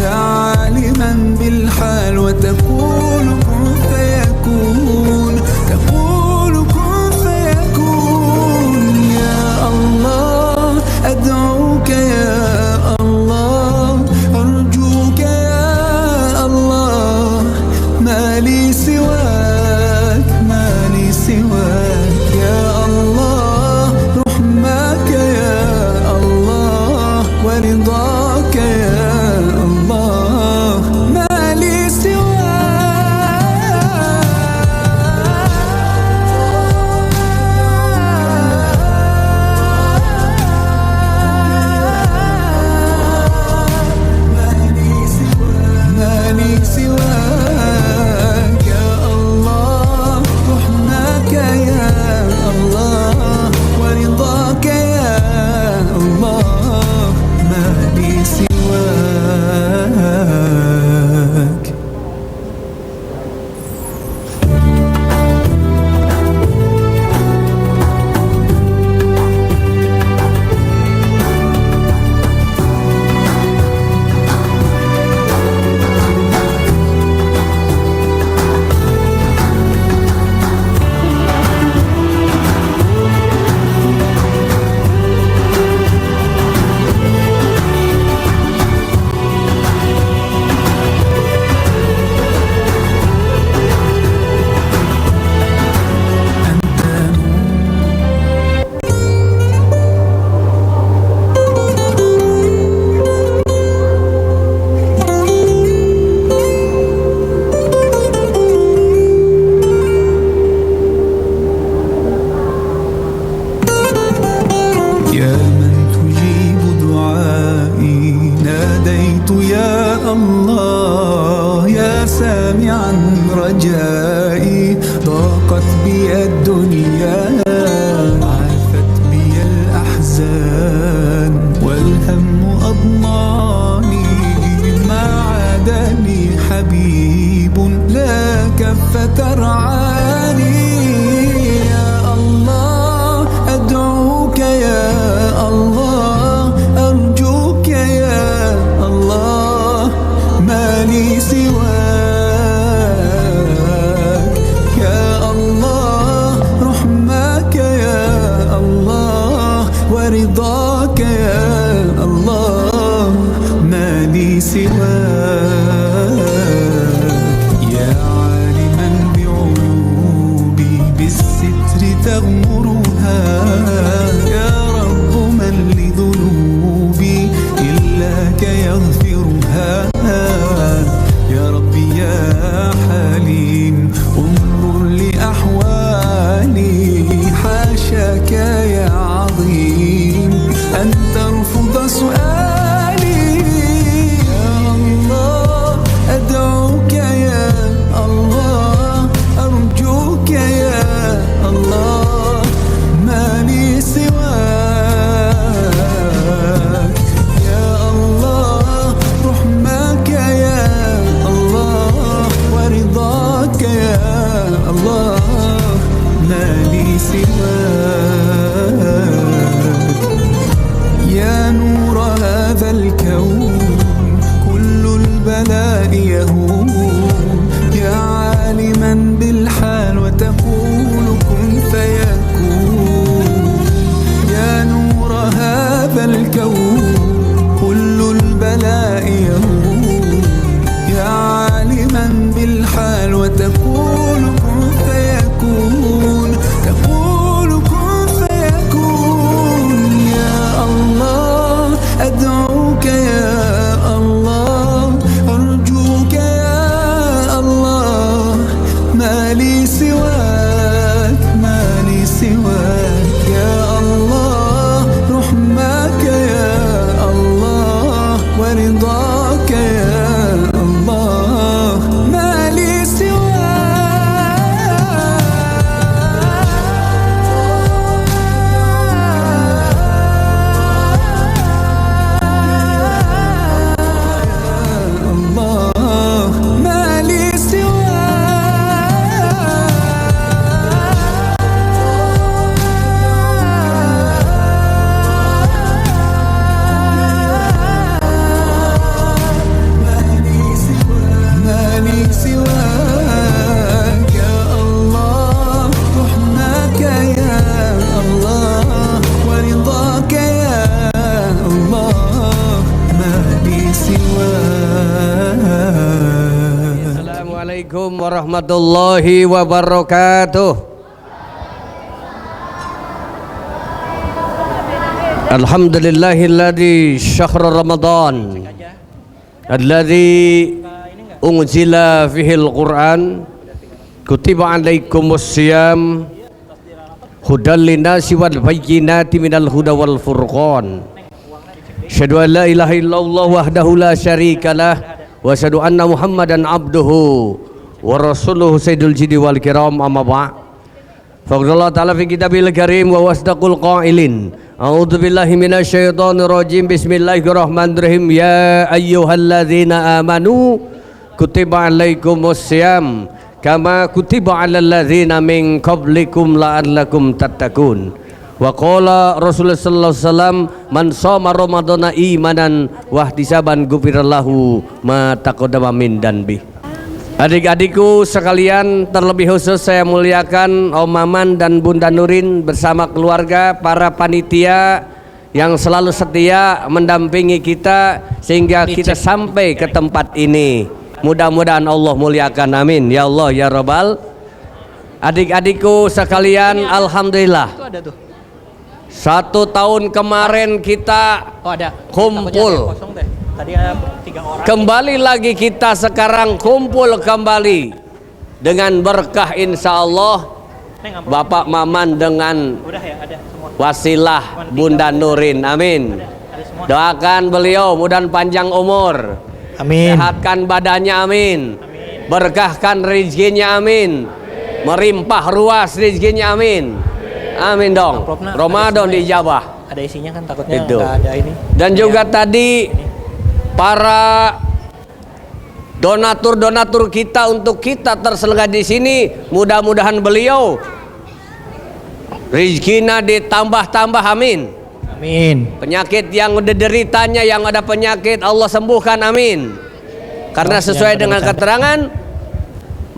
يا عالما بالحال وتقول كن فيكون تقول كن بي الدنيا عافت بي الأحزان والهم أضناني ما عاد لي حبيب لا كف ترعاني يا الله أدعوك يا الله أرجوك يا الله ما لي سواك يا الله رحمك يا الله ورضاك يا الله ما لي سواك يا عالما بعيوبي بالستر تغمرها يا رب من لذنوبي إلاك يغفرها يا ربي يا حليم انظر لأحوالي حاشاك يا عظيم أن ترفض سؤالي يا الله أدعوك يا الله أرجوك يا الله ما لي سواك يا الله رحمك يا الله ورضاك يا الله ما لي سواك يا نور هذا الكون كل البلاء يهون يا عالما بالحال وتقول كن فيكون يا نور هذا الكون كل البلاء يهون يا عالما بالحال وتقول كن فيكون تقول كن فيكون يا الله أدعوك يا الله أرجوك يا الله ما لي سواك ما لي سواك يا الله رحمك يا الله ورضاك يا الله ما لي سواك الله ما لي مالي سواك يا الله رحمك يا الله ورضاك يا الله مالي سواك. Assalamualaikum warahmatullahi wabarakatuh. Alhamdulillahilladzi syahr Ramadan alladzi unzila fihil Qur'an kutiba alaikumus siyam hudal linnasi wal bayyinati minal huda wal furqan asyhadu an la ilaha illallah wahdahu la syarikalah wa asyhadu anna muhammadan abduhu wa rasuluhu sayyidul jidi wal kiram amma ba' faqala ta'ala fi kitabil karim wa wasdaqul qailin a'udzu billahi minasyaitonir rajim bismillahirrahmanirrahim ya ayyuhalladzina amanu kutiba alaikumus siyam kama kutiba alal ladzina min qablikum la'allakum tattaqun wa qala rasulullah sallallahu alaihi wasallam man shoma ramadhana imanan wa ihtisaban ghufirallahu ma taqaddama min danbi. Adik-adikku sekalian, terlebih khusus saya muliakan Om Maman dan Bunda Nurin bersama keluarga, para panitia yang selalu setia mendampingi kita sehingga kita sampai ke tempat ini. Mudah-mudahan Allah muliakan, amin ya Allah ya Rabbal. Adik-adikku sekalian, alhamdulillah 1 tahun kemarin kita kumpul. Tadi ada 3 orang. Kembali lagi kita sekarang kumpul kembali dengan berkah insya Allah Bapak Maman dengan wasilah Bunda Nurin, amin. Doakan beliau mudah panjang umur, Amin. sehatkan badannya, amin. Berkahkan rezekinya, amin. merimpah ruas rezekinya, amin. Amin dong. Amplopnya Ramadan ada isinya. dijabah. Ada isinya kan, takutnya Itu. nggak ada ini. Dan juga tadi para donatur kita untuk kita terselenggara di sini, mudah-mudahan beliau rezekinya ditambah-tambah, amin. Amin. Penyakit yang deritanya, yang ada penyakit Allah sembuhkan, amin. Karena sesuai dengan keterangan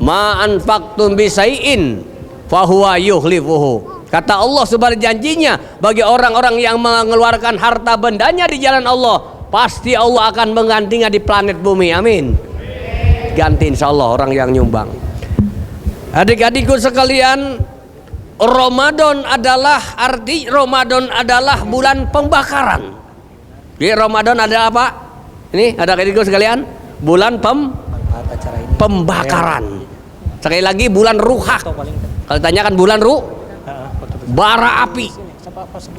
ma anfaqtum bisai'in fahuwa yukhlifuhu. Kata Allah subhanahu janjinya bagi orang-orang yang mengeluarkan harta bendanya di jalan Allah, pasti Allah akan menggantinya di planet bumi, amin. Ganti insya Allah orang yang nyumbang. Adik-adikku sekalian, Ramadan adalah bulan pembakaran. Di Ramadan ada apa? Ini ada adikku sekalian, bulan Manfaat acara ini. pembakaran. Sekali lagi bulan ruhak. Kalau tanyakan bulan bara api.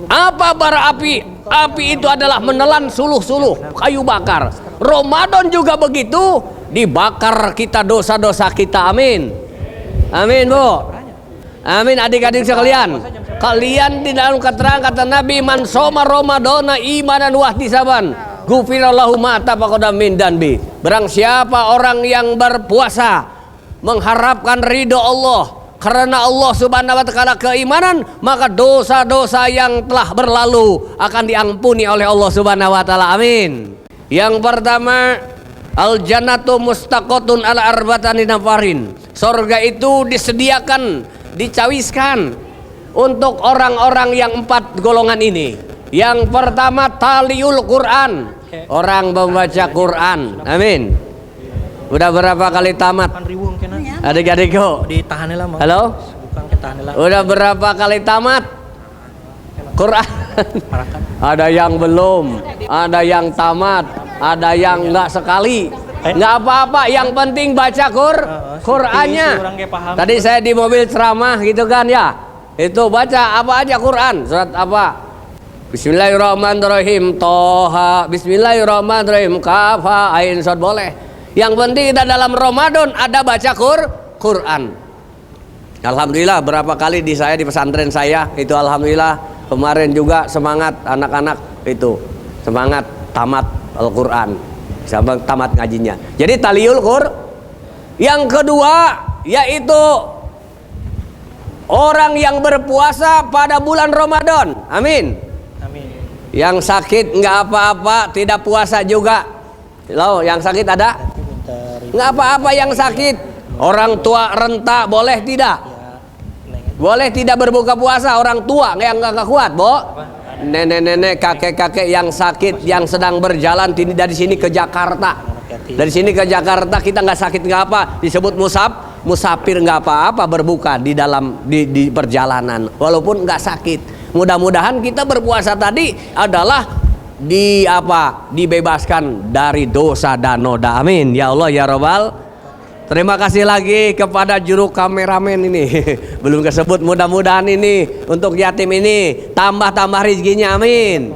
Apa bara api? Api itu adalah menelan suluh-suluh kayu bakar. Ramadan juga begitu, dibakar kita dosa-dosa kita, amin. Amin, Bu. Amin, adik-adik sekalian. Kalian di dalam keterangan kata Nabi, man soma Ramadana imanan wahtisaban ghufirallahu ma taqaddama min danbi. Barang siapa orang yang berpuasa mengharapkan ridho Allah, karena Allah subhanahu wa ta'ala keimanan, maka dosa-dosa yang telah berlalu akan diampuni oleh Allah subhanahu wa ta'ala, amin. Yang pertama, al jannatu mustaqotun ala arbatani nafarin. Sorga itu disediakan, dicawiskan untuk orang-orang yang 4 golongan ini. Yang pertama taliul Quran, orang membaca Quran, amin. Udah berapa kali tamat? Adik-adikku, Ditahan lah, halo? Bukan ketahan lah. Udah berapa kali tamat Quran? Ada yang belum, ada yang tamat, ada yang enggak sekali. Enggak apa-apa, yang penting baca Qurannya. Tadi saya di mobil ceramah gitu kan ya. Itu baca apa aja Quran, surat apa? Bismillahirrahmanirrahim, Toha, Bismillahirrahmanirrahim, Kaf, Ha, Ain, Shad, boleh. Yang penting kita dalam Ramadan ada baca Quran. Alhamdulillah berapa kali saya di pesantren saya itu, alhamdulillah kemarin juga semangat anak-anak itu, semangat tamat Al-Quran, sama tamat ngajinya. Jadi taliul Quran. Yang kedua yaitu orang yang berpuasa pada bulan Ramadan, amin. Amin. Yang sakit nggak apa-apa, tidak puasa juga. Loh, yang sakit ada? Nggak apa-apa yang sakit. Orang tua renta boleh tidak? Boleh tidak berbuka puasa orang tua yang nggak kuat, Bo? Nenek-nenek, kakek-kakek yang sakit, yang sedang berjalan dari sini ke Jakarta. Dari sini ke Jakarta kita nggak sakit nggak apa, disebut musafir nggak apa-apa berbuka di dalam di perjalanan walaupun nggak sakit. Mudah-mudahan kita berpuasa tadi adalah dibebaskan dari dosa dan noda, amin ya Allah ya Rabbal. Terima kasih lagi kepada juru kameramen ini belum kesebut, mudah-mudahan ini untuk yatim ini tambah-tambah rezekinya, amin.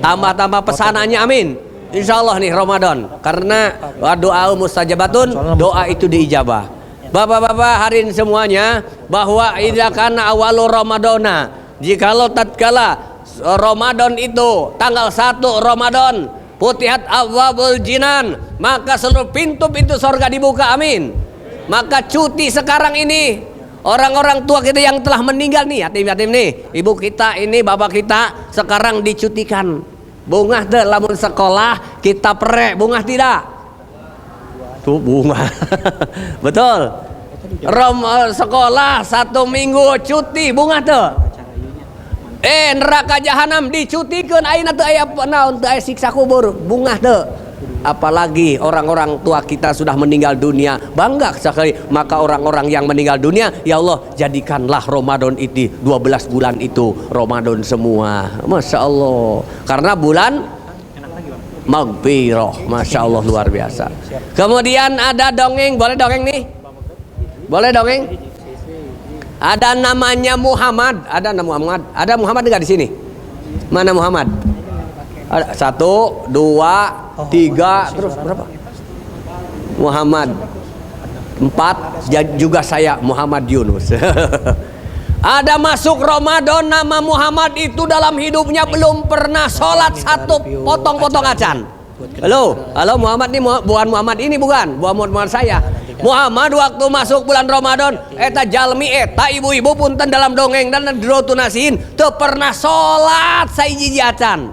Tambah-tambah pesanannya, amin. Insya Allah nih Ramadan, karena doa mustajabatun, doa itu diijabah. Bapak-bapak hadirin semuanya, bahwa idza kana awalu ramadana, jikalau tatkala Ramadan itu tanggal 1 Ramadan, putihat abwabul jinan, maka seluruh pintu-pintu surga dibuka, amin. Maka cuti sekarang ini orang-orang tua kita yang telah meninggal nih, yatim-yatim nih, ibu kita ini, bapak kita sekarang dicutikan. Bungah deh lamun sekolah kita perek, bungah tidak? Tuh bunga. Betul. Sekolah 1 minggu cuti, bungah tuh. Neraka jahanam dicutikeun, ayeuna teu aya naon, teu aya siksa kubur, bungah teu. Apalagi orang-orang tua kita sudah meninggal dunia, bangga sekali. Maka orang-orang yang meninggal dunia, ya Allah jadikanlah Ramadan itu 12 bulan itu Ramadan semua, Masya Allah. Karena bulan maghfirah, Masya Allah, luar biasa. Kemudian ada dongeng, boleh dongeng nih? Boleh dongeng? Ada namanya Muhammad, ada Muhammad nggak di sini? Mana Muhammad? Ada 1, 2, 3, terus berapa? Muhammad. 4 juga saya Muhammad Yunus. Ada masuk Ramadan nama Muhammad itu dalam hidupnya belum pernah sholat satu potong-potong acan. Halo Muhammad ini bukan Muhammad ini bukan Muhammad saya. Muhammad waktu masuk bulan Ramadan eta jalmi eta ibu-ibu punten dalam dongeng dan dirotunasin teu pernah sholat saiji acan.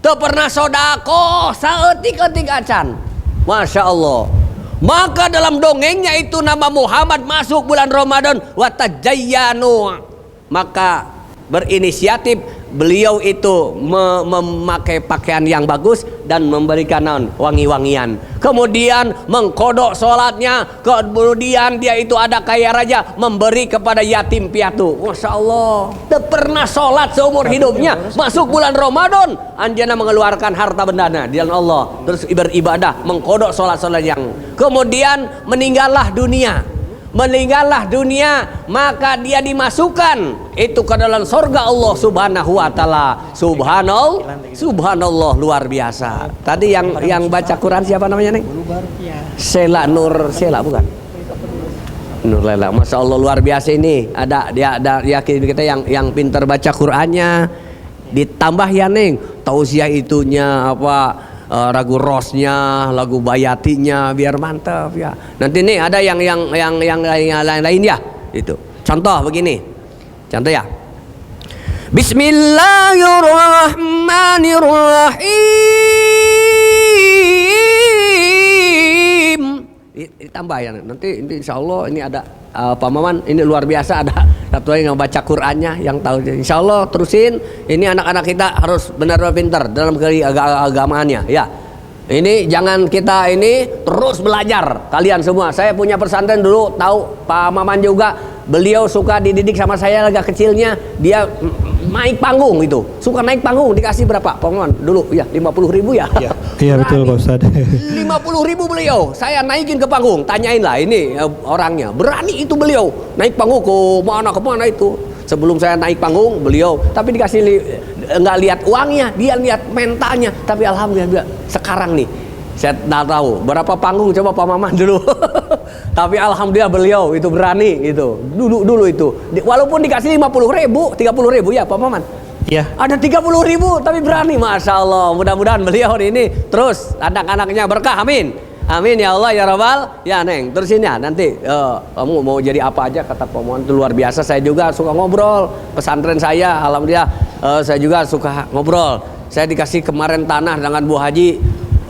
Teu pernah sodako saeutik-eutik acan. Masya Allah. Maka dalam dongengnya itu nama Muhammad masuk bulan Ramadan watajayyanu, maka berinisiatif beliau itu memakai pakaian yang bagus dan memberikan wangi-wangian, kemudian mengkodok sholatnya, kemudian dia itu ada kaya raja memberi kepada yatim piatu. Masya Allah, tak pernah sholat seumur hidupnya, masuk bulan Ramadan anjana mengeluarkan harta bendana di jalan Allah, terus beribadah mengkodok sholat-sholat yang, kemudian meninggallah dunia, maka dia dimasukkan itu ke dalam surga Allah Subhanahu wa taala. Subhanallah luar biasa. Tadi yang baca Quran siapa namanya, Neng? Sela Nur Sela bukan? Nur Lela. Masya Allah luar biasa ini. Ada kita yang pintar baca Qurannya, ditambah ya Neng tausiah itunya apa, lagu rosnya, lagu bayatinya biar mantap ya. Nanti nih ada yang lain ya. Itu. Contoh begini. Contoh ya. Bismillahirrahmanirrahim. Ditambah ya. Nanti insya Allah ini ada Pak Maman ini luar biasa, ada satu yang baca Qurannya yang tahu. Insya Allah terusin. Ini anak-anak kita harus benar-benar pintar dalam keagamaannya ya. Ini jangan kita ini terus belajar kalian semua. Saya punya pesantren dulu, tahu Pak Maman juga, beliau suka dididik sama saya agak kecilnya. Dia naik panggung itu, suka naik panggung, dikasih berapa Pak Maman dulu ya, 50.000 ya. Iya betul Pak Ustadz. 50.000 beliau, saya naikin ke panggung, tanyain lah ini orangnya, berani itu beliau naik panggung ke mana itu. Sebelum saya naik panggung beliau, tapi dikasih nggak lihat uangnya, dia lihat mentalnya. Tapi alhamdulillah sekarang nih saya nggak tahu berapa panggung coba Pak Maman dulu. Tapi alhamdulillah beliau itu berani itu dulu itu, walaupun dikasih 50.000, 30.000 ya Pak Maman. Iya. Ada 30.000 tapi berani, masya Allah. Mudah-mudahan beliau ini terus anak-anaknya berkah, amin. Amin ya Allah ya Rabbal ya Neng. Terusin ya nanti kamu mau jadi apa aja kata Pak Mohon itu luar biasa. Saya juga suka ngobrol, pesantren saya alhamdulillah saya juga suka ngobrol. Saya dikasih kemarin tanah dengan Bu Haji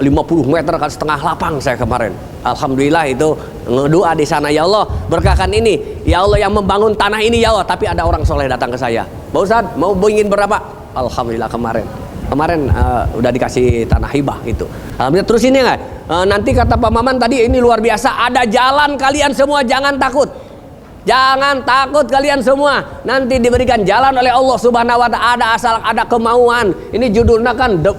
50 meter kan setengah lapang saya kemarin. Alhamdulillah itu ngedoa di sana, ya Allah berkahkan ini ya Allah yang membangun tanah ini ya Allah. Tapi ada orang soleh datang ke saya, Pak Ustadz mau ingin berapa? Alhamdulillah kemarin udah dikasih tanah hibah gitu. Alhamdulillah. Terus ini nggak? Nanti kata Pak Maman tadi ini luar biasa, ada jalan kalian semua jangan takut. Jangan takut kalian semua. Nanti diberikan jalan oleh Allah Subhanahu wa taala, ada asal ada kemauan. Ini judulnya kan the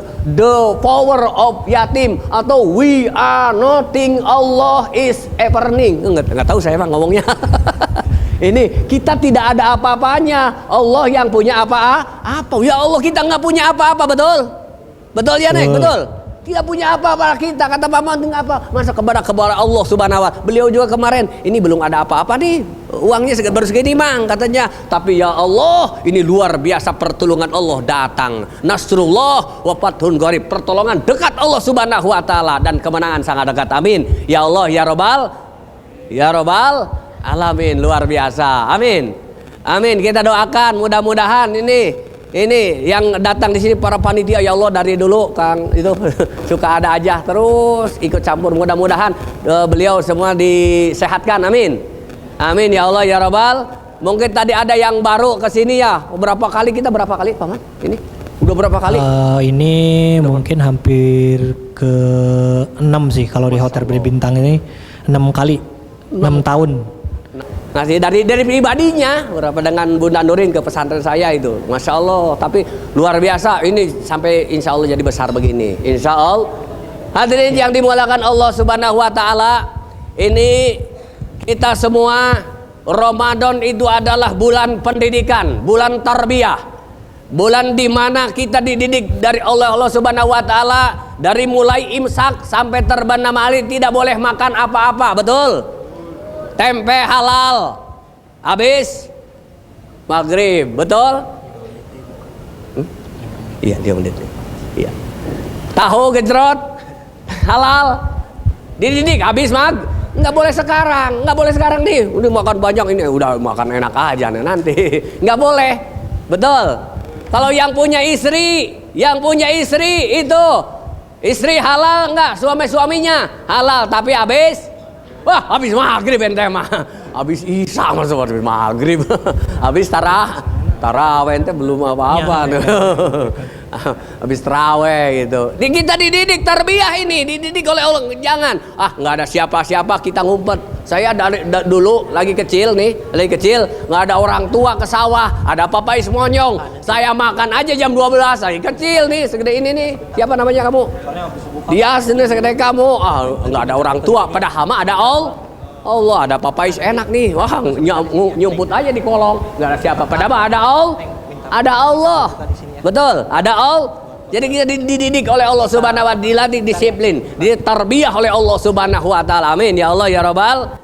power of yatim atau we are nothing, Allah is everything. Enggak tahu saya Pak ngomongnya. Ini kita tidak ada apa-apanya, Allah yang punya apa-apa. Ya Allah kita nggak punya apa-apa, betul ya Nek, betul. Tidak punya apa-apa kita, kata Pak Manting apa? Masa kepada Allah Subhanahu wa taala. Beliau juga kemarin ini belum ada apa-apa nih, uangnya baru segini Mang katanya. Tapi ya Allah ini luar biasa pertolongan Allah datang. Nasrullah wa fathun qarib, pertolongan dekat Allah Subhanahu wa taala dan kemenangan sangat dekat. Amin. Ya Allah ya Rabbal alamin, luar biasa. Amin. Amin. Kita doakan mudah-mudahan ini yang datang di sini para panitia ya Allah dari dulu Kang itu suka ada aja terus ikut campur. Mudah-mudahan beliau semua disehatkan. Amin. Amin ya Allah ya Rabbal. Mungkin tadi ada yang baru ke sini ya. Berapa kali Paman? Ini udah berapa kali? Ini mungkin hampir ke 6 sih kalau di Hotel Berbintang ini 6 kali 6 tahun. Ngasih dari pribadinya berapa dengan Bunda Nurin ke pesantren saya itu, masya Allah. Tapi luar biasa ini sampai insya Allah jadi besar begini, insya Allah. Hadirin yang dimuliakan Allah Subhanahu wa taala, ini kita semua Ramadan itu adalah bulan pendidikan, bulan tarbiyah, bulan di mana kita dididik dari Allah Subhanahu wa taala dari mulai imsak sampai terbenam hari tidak boleh makan apa-apa, betul? tempe halal habis maghrib, betul? Iya, 2 menit. Iya. Tahu gejrot halal dididik habis nggak boleh sekarang nih, udah makan banyak ini, udah makan enak aja nih nanti. Nggak boleh, betul? Kalau yang punya istri itu istri halal nggak, suaminya halal tapi habis maghrib ente mah, habis isya masuk habis maghrib, habis taraweh ente belum apa-apa tuh. Habis taraweh gitu. Kita dididik tarbiyah ini, dididik oleh Allah. Jangan nggak ada siapa-siapa kita ngumpet. Saya dari dulu lagi kecil nggak ada orang tua ke sawah, ada papais monyong. Saya makan aja jam 12. Lagi kecil nih, segede ini nih. Siapa namanya kamu? Dia sini segede kamu. Nggak ada orang tua, pada hama ada Allah, ada papais enak nih. Wah, nyumput aja di kolong. Nggak ada siapa. Padahal ada Allah. Betul, ada Allah. Jadi kita dididik oleh Allah Subhanahu wa taala, dilatih disiplin, ditarbiyah oleh Allah Subhanahu wa taala. Amin ya Allah ya Rabbal.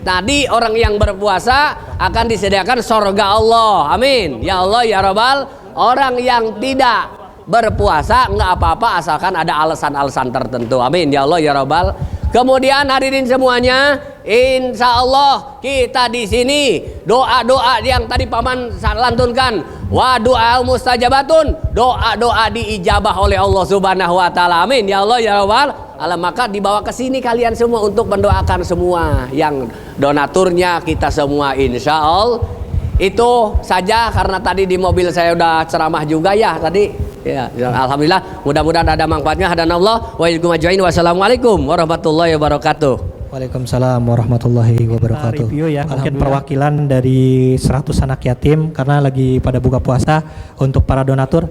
Tadi orang yang berpuasa akan disediakan surga Allah. Amin ya Allah ya Rabbal. Orang yang tidak berpuasa nggak apa-apa asalkan ada alasan-alasan tertentu. Amin ya Allah ya Rabbal. Kemudian hadirin semuanya, insya Allah kita di sini doa-doa yang tadi paman lantunkan, wa doa mustajabatun, doa-doa diijabah oleh Allah Subhanahu wa taala. Amin ya Allah ya Rabbal. Maka dibawa ke sini kalian semua untuk mendoakan semua yang donaturnya kita semua, insya Allah. Itu saja karena tadi di mobil saya udah ceramah juga ya tadi. Ya, alhamdulillah, mudah-mudahan ada manfaatnya. Hadanallah wa iyyakum ajmain. Wassalamualaikum warahmatullahi wabarakatuh. Waalaikumsalam warahmatullahi wabarakatuh. Review ya, mungkin perwakilan dari 100 anak yatim karena lagi pada buka puasa untuk para donatur.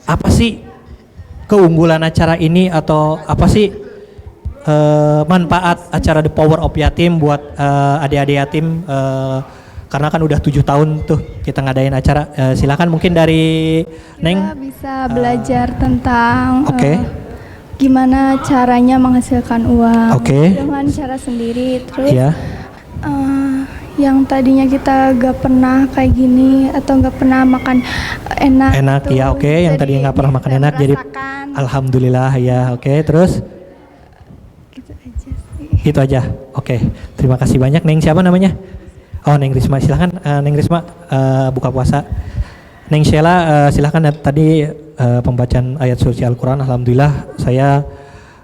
Apa sih keunggulan acara ini atau apa sih manfaat acara The Power of Yatim buat adik-adik yatim? Karena kan udah 7 tahun tuh kita ngadain acara. Silakan mungkin dari Neng. Kita bisa belajar tentang Oke. gimana caranya menghasilkan uang Oke. dengan cara sendiri. Terus Ya. yang tadinya kita gak pernah kayak gini atau gak pernah makan enak Ya oke. Yang tadinya nggak pernah makan enak jadi alhamdulillah ya oke. Terus gitu aja sih. itu aja. Oke. Terima kasih banyak. Neng siapa namanya? Oh, Neng Risma, silahkan Neng Risma buka puasa. Neng Sheila silahkan tadi pembacaan ayat suci Al-Quran. Alhamdulillah saya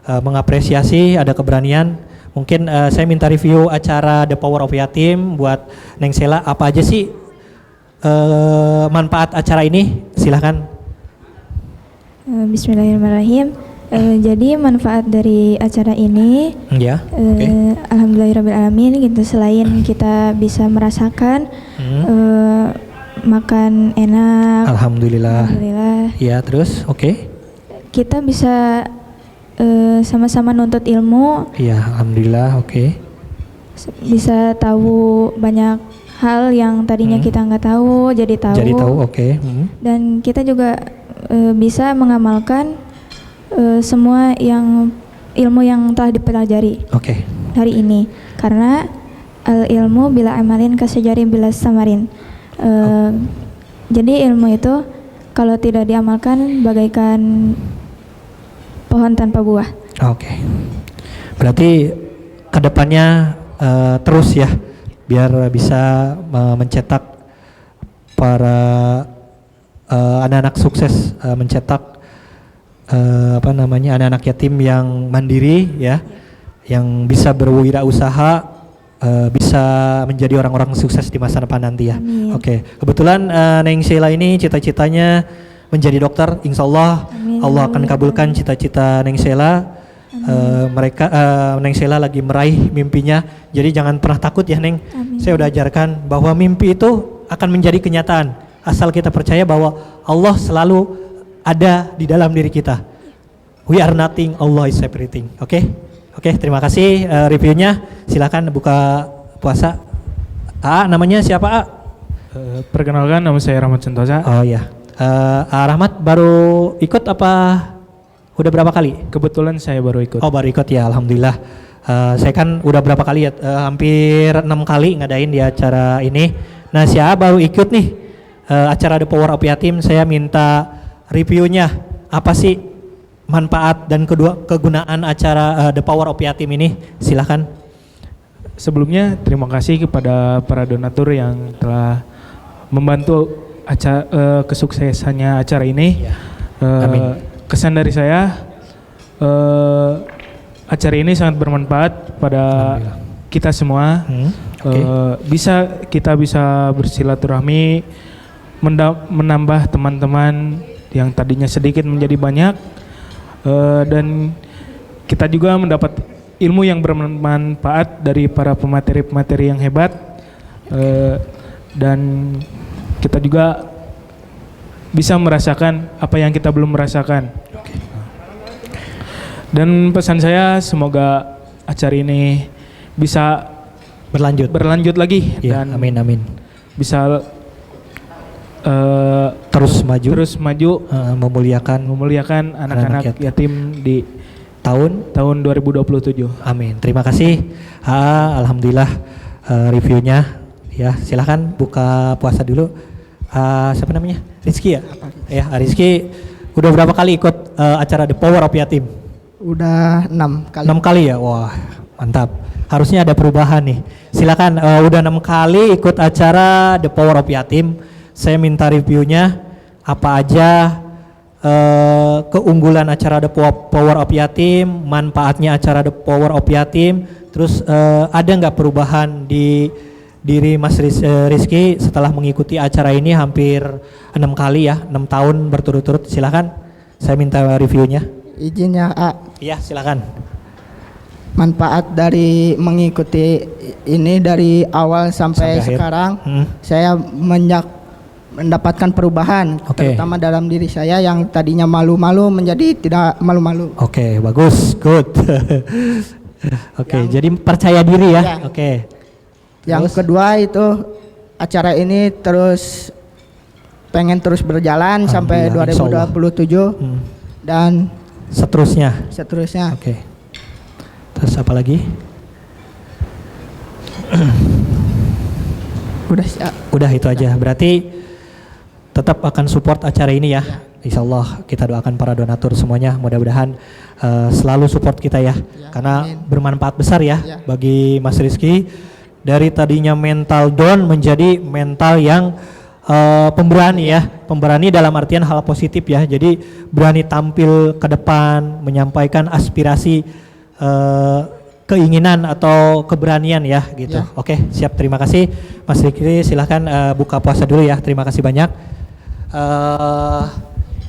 mengapresiasi ada keberanian. Mungkin saya minta review acara The Power of Yatim buat Neng Sheila. Apa aja sih manfaat acara ini? Silahkan. Bismillahirrahmanirrahim. Jadi manfaat dari acara ini, Ya. Oke. alhamdulillahirobbilalamin gitu. Selain kita bisa merasakan makan enak, Alhamdulillah. Ya terus, oke. kita bisa sama-sama nuntut ilmu, Ya alhamdulillah, oke. bisa tahu banyak hal yang tadinya kita nggak tahu, jadi tahu. Jadi tahu, oke. Dan kita juga bisa mengamalkan semua ilmu yang telah dipelajari Oke. hari ini, karena al ilmu bila amalin kasejari bila samarin. Jadi ilmu itu kalau tidak diamalkan bagaikan pohon tanpa buah. Oke. Berarti kedepannya terus ya, biar bisa mencetak para anak-anak sukses, mencetak anak-anak yatim yang mandiri ya, yang bisa berwirausaha, bisa menjadi orang-orang sukses di masa depan nanti ya. Amin. Oke. Kebetulan Neng Sheila ini cita-citanya menjadi dokter. Insya Allah Allah akan kabulkan cita-cita Neng Sheila. Neng Sheila lagi meraih mimpinya. Jadi jangan pernah takut ya Neng. Amin. Saya udah ajarkan bahwa mimpi itu akan menjadi kenyataan asal kita percaya bahwa Allah selalu ada di dalam diri kita. We are nothing, Allah is everything. Oke, terima kasih reviewnya. Silakan buka puasa. Namanya siapa A? Perkenalkan, nama saya Rahmat Sentosa. Oh ya, Rahmat baru ikut apa? Udah berapa kali? Kebetulan saya baru ikut. Oh baru ikut ya, alhamdulillah. Saya kan udah berapa kali ya, hampir 6 kali ngadain di acara ini. Nah, saya baru ikut nih acara The Power of Yatim. Saya minta reviewnya, apa sih manfaat dan kegunaan acara The Power of Yatim ini? Silahkan. Sebelumnya terima kasih kepada para donatur yang telah membantu kesuksesannya acara ini. Amin. Kesan dari saya, acara ini sangat bermanfaat pada kita semua. Kita bisa bersilaturahmi, menambah teman-teman yang tadinya sedikit menjadi banyak, dan kita juga mendapat ilmu yang bermanfaat dari para pemateri-pemateri yang hebat, dan kita juga bisa merasakan apa yang kita belum merasakan. Dan pesan saya, semoga acara ini bisa berlanjut lagi, Ya, dan amin. bisa Terus maju, memuliakan anak-anak yatim di tahun 2027. Amin. Terima kasih. Alhamdulillah reviewnya. Ya, silahkan buka puasa dulu. Siapa namanya? Rizky ya? Ya, Rizky udah berapa kali ikut acara The Power of Yatim? Udah 6 kali. 6 kali ya? Wah, mantap. Harusnya ada perubahan nih. Silakan, udah 6 kali ikut acara The Power of Yatim. Saya minta reviewnya, apa aja keunggulan acara The Power of Yatim, manfaatnya acara The Power of Yatim, terus ada nggak perubahan di diri Mas Rizky setelah mengikuti acara ini hampir 6 kali ya, 6 tahun berturut-turut. Silakan, saya minta reviewnya. Izin ya, A. Iya, silakan. Manfaat dari mengikuti ini dari awal sampai Sampai akhir. sekarang, saya mendapatkan perubahan, terutama dalam diri saya yang tadinya malu-malu menjadi tidak malu-malu. Oke, bagus, good. Oke, jadi percaya diri ya. Ya. Oke. Yang kedua itu acara ini pengen terus berjalan sampai Alhamdulillah, 2027 dan seterusnya. Oke. Terus apa lagi? Udah itu aja. Berarti tetap akan support acara ini ya. Insya Allah kita doakan para donatur semuanya, mudah-mudahan selalu support kita ya. Karena bermanfaat besar ya bagi Mas Rizky. Dari tadinya mental down menjadi mental yang pemberani ya. Pemberani dalam artian hal positif ya. Jadi berani tampil ke depan, menyampaikan aspirasi, keinginan atau keberanian ya gitu. Ya. Oke, siap, terima kasih Mas Rizky. Silahkan buka puasa dulu ya. Terima kasih banyak.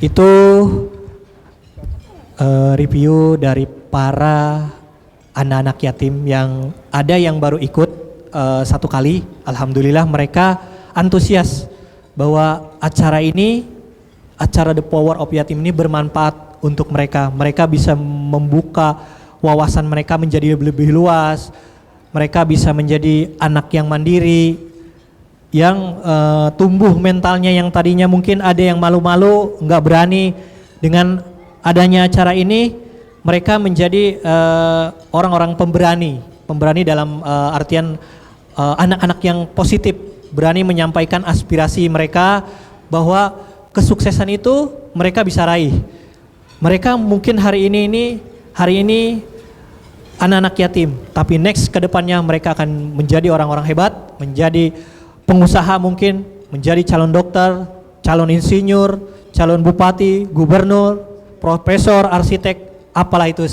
Itu review dari para anak-anak yatim yang ada yang baru ikut 1 kali. Alhamdulillah mereka antusias bahwa acara The Power of Yatim ini bermanfaat untuk mereka. Mereka bisa membuka wawasan mereka menjadi lebih luas. Mereka bisa menjadi anak yang mandiri, yang tumbuh mentalnya, yang tadinya mungkin ada yang malu-malu, nggak berani. Dengan adanya acara ini, mereka menjadi orang-orang pemberani dalam artian anak-anak yang positif, berani menyampaikan aspirasi mereka bahwa kesuksesan itu mereka bisa raih. Mereka mungkin hari ini anak-anak yatim, tapi next ke depannya mereka akan menjadi orang-orang hebat, menjadi pengusaha mungkin, menjadi calon dokter, calon insinyur, calon bupati, gubernur, profesor, arsitek, apalah itu.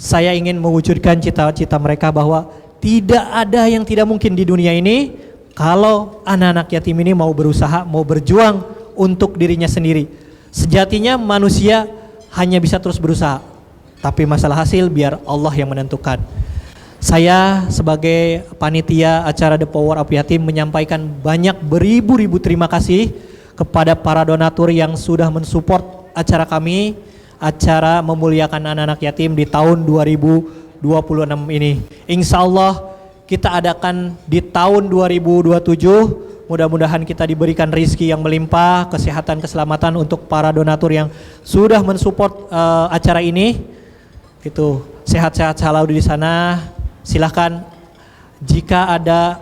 Saya ingin mewujudkan cita-cita mereka bahwa tidak ada yang tidak mungkin di dunia ini kalau anak-anak yatim ini mau berusaha, mau berjuang untuk dirinya sendiri. Sejatinya manusia hanya bisa terus berusaha, tapi masalah hasil biar Allah yang menentukan. Saya sebagai panitia acara The Power of Yatim menyampaikan banyak beribu-ribu terima kasih kepada para donatur yang sudah mensupport acara kami, acara memuliakan anak-anak yatim di tahun 2026 ini. Insya Allah kita adakan di tahun 2027. Mudah-mudahan kita diberikan rezeki yang melimpah, kesehatan, keselamatan untuk para donatur yang sudah mensupport acara ini. Itu sehat-sehat selalu di sana. Silahkan jika ada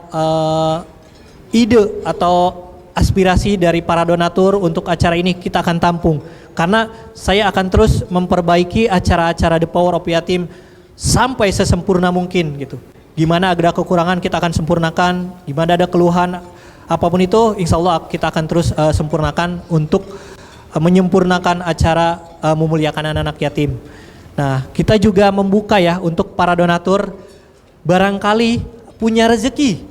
ide atau aspirasi dari para donatur untuk acara ini, kita akan tampung. Karena saya akan terus memperbaiki acara-acara The Power of Yatim sampai sesempurna mungkin gitu. Gimana ada kekurangan kita akan sempurnakan, gimana ada keluhan apapun itu, insya Allah kita akan terus sempurnakan untuk menyempurnakan acara memuliakan anak-anak yatim. Nah, kita juga membuka ya untuk para donatur, barangkali punya rezeki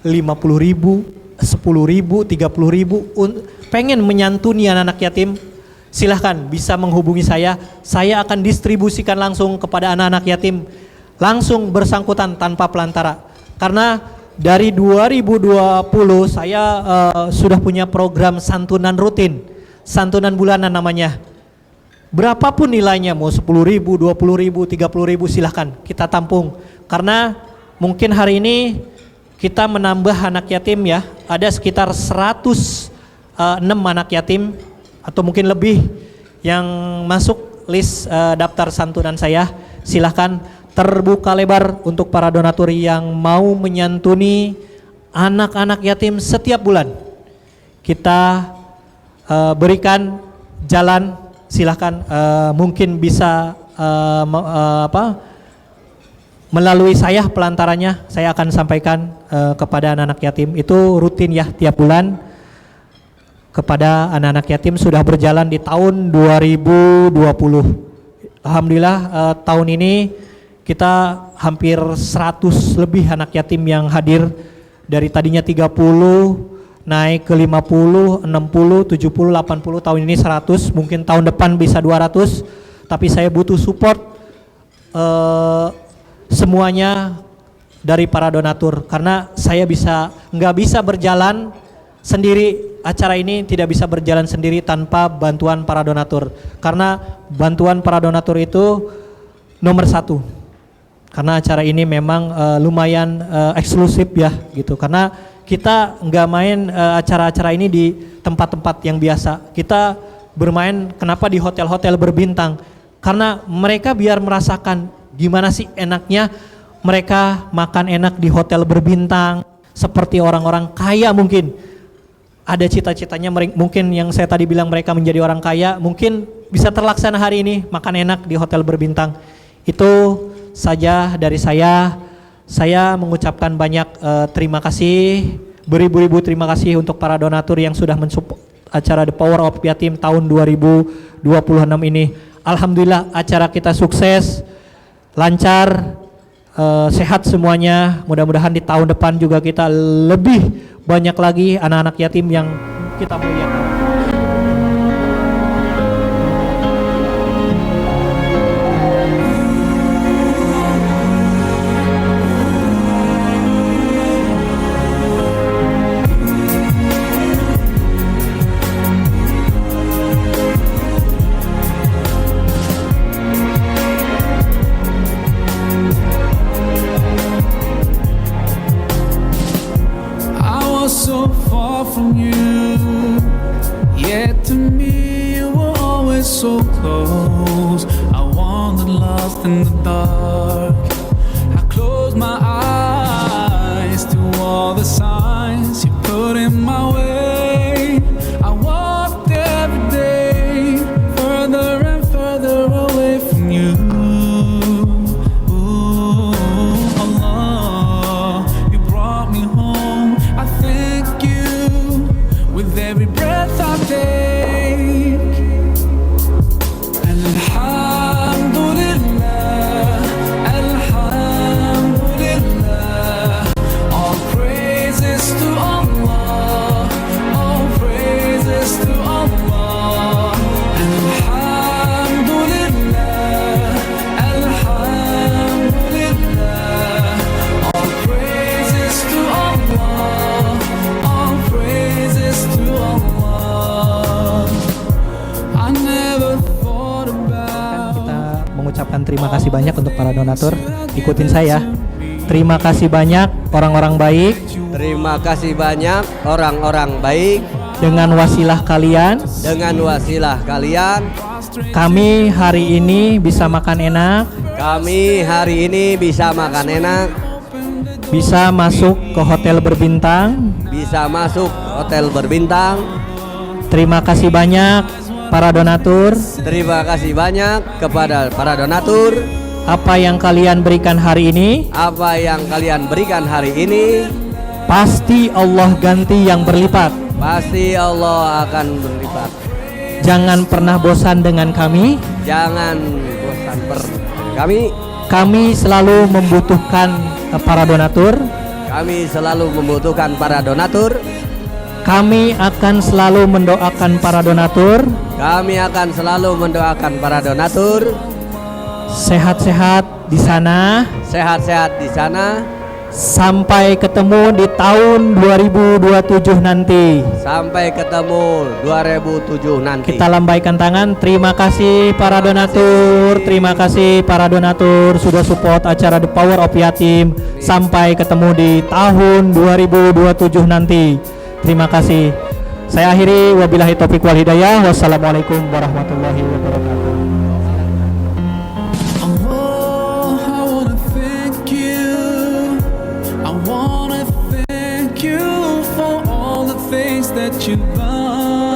50.000, 10.000, 30.000 pengen menyantuni anak-anak yatim, silahkan bisa menghubungi saya akan distribusikan langsung kepada anak-anak yatim, langsung bersangkutan tanpa pelantara. Karena dari 2020 saya sudah punya program santunan rutin, santunan bulanan namanya. Berapapun nilainya, mau 10.000, 20.000, 30.000 silahkan kita tampung. Karena mungkin hari ini kita menambah anak yatim ya, ada sekitar 106 anak yatim atau mungkin lebih yang masuk list daftar santunan saya. Silahkan, terbuka lebar untuk para donatur yang mau menyantuni anak-anak yatim setiap bulan. Kita berikan jalan, silahkan mungkin bisa melalui saya pelantaranya, saya akan sampaikan kepada anak-anak yatim. Itu rutin ya tiap bulan kepada anak-anak yatim, sudah berjalan di tahun 2020. Alhamdulillah tahun ini kita hampir 100 lebih anak yatim yang hadir, dari tadinya 30 naik ke 50, 60, 70, 80, tahun ini 100, mungkin tahun depan bisa 200, tapi saya butuh support semuanya dari para donatur, karena saya nggak bisa berjalan sendiri, acara ini tidak bisa berjalan sendiri tanpa bantuan para donatur, karena bantuan para donatur itu nomor 1, karena acara ini memang lumayan eksklusif ya gitu, karena kita nggak main acara-acara ini di tempat-tempat yang biasa, kita bermain kenapa di hotel-hotel berbintang, karena mereka biar merasakan gimana sih enaknya mereka makan enak di hotel berbintang seperti orang-orang kaya. Mungkin ada cita-citanya, mungkin yang saya tadi bilang mereka menjadi orang kaya, mungkin bisa terlaksana hari ini makan enak di hotel berbintang. Itu saja dari saya mengucapkan banyak terima kasih, beribu-ribu terima kasih untuk para donatur yang sudah mensupport acara The Power of Yatim tahun 2026 ini. Alhamdulillah acara kita sukses, lancar, sehat semuanya. Mudah-mudahan di tahun depan juga kita lebih banyak lagi anak-anak yatim yang kita muliakan. So far from you, yet to me you were always so close. I wandered lost in the dark. I closed my eyes to all the signs you put in my way. I walked every day further and further away from you. With every breath I take, Alhamdulillah, Alhamdulillah, all praises to Allah, all praises to Allah, Alhamdulillah, Alhamdulillah, all praises to Allah, all praises to Allah. I never thought about. Kita mengucapkan terima kasih banyak untuk para donatur. Ikutin saya. Terima kasih banyak orang-orang baik. Terima kasih banyak orang-orang baik. Dengan wasilah kalian, Dengan wasilah kalian, kami hari ini bisa makan enak, Kami hari ini bisa makan enak, bisa masuk ke hotel berbintang. bisa masuk hotel berbintang. Terima kasih banyak para donatur. Terima kasih banyak kepada para donatur. Apa yang kalian berikan hari ini Apa yang kalian berikan hari ini pasti Allah ganti yang berlipat. pasti Allah akan berlipat. Jangan pernah bosan dengan kami. Jangan bosan kami. Kami selalu membutuhkan para donatur. Kami selalu membutuhkan para donatur. Kami akan selalu mendoakan para donatur. Kami akan selalu mendoakan para donatur. Sehat-sehat di sana. Sehat-sehat di sana. Sampai ketemu di tahun 2027 nanti. Sampai ketemu 2007 nanti. Kita lambaikan tangan. Terima kasih para donatur. Terima kasih para donatur sudah support acara The Power of Yatim. Sampai ketemu di tahun 2027 nanti. Terima kasih. Saya akhiri, wabillahi taufiq wal hidayah. Wassalamualaikum warahmatullahi wabarakatuh. Oh, I wanna thank you. I wanna thank you for all the things that you've done.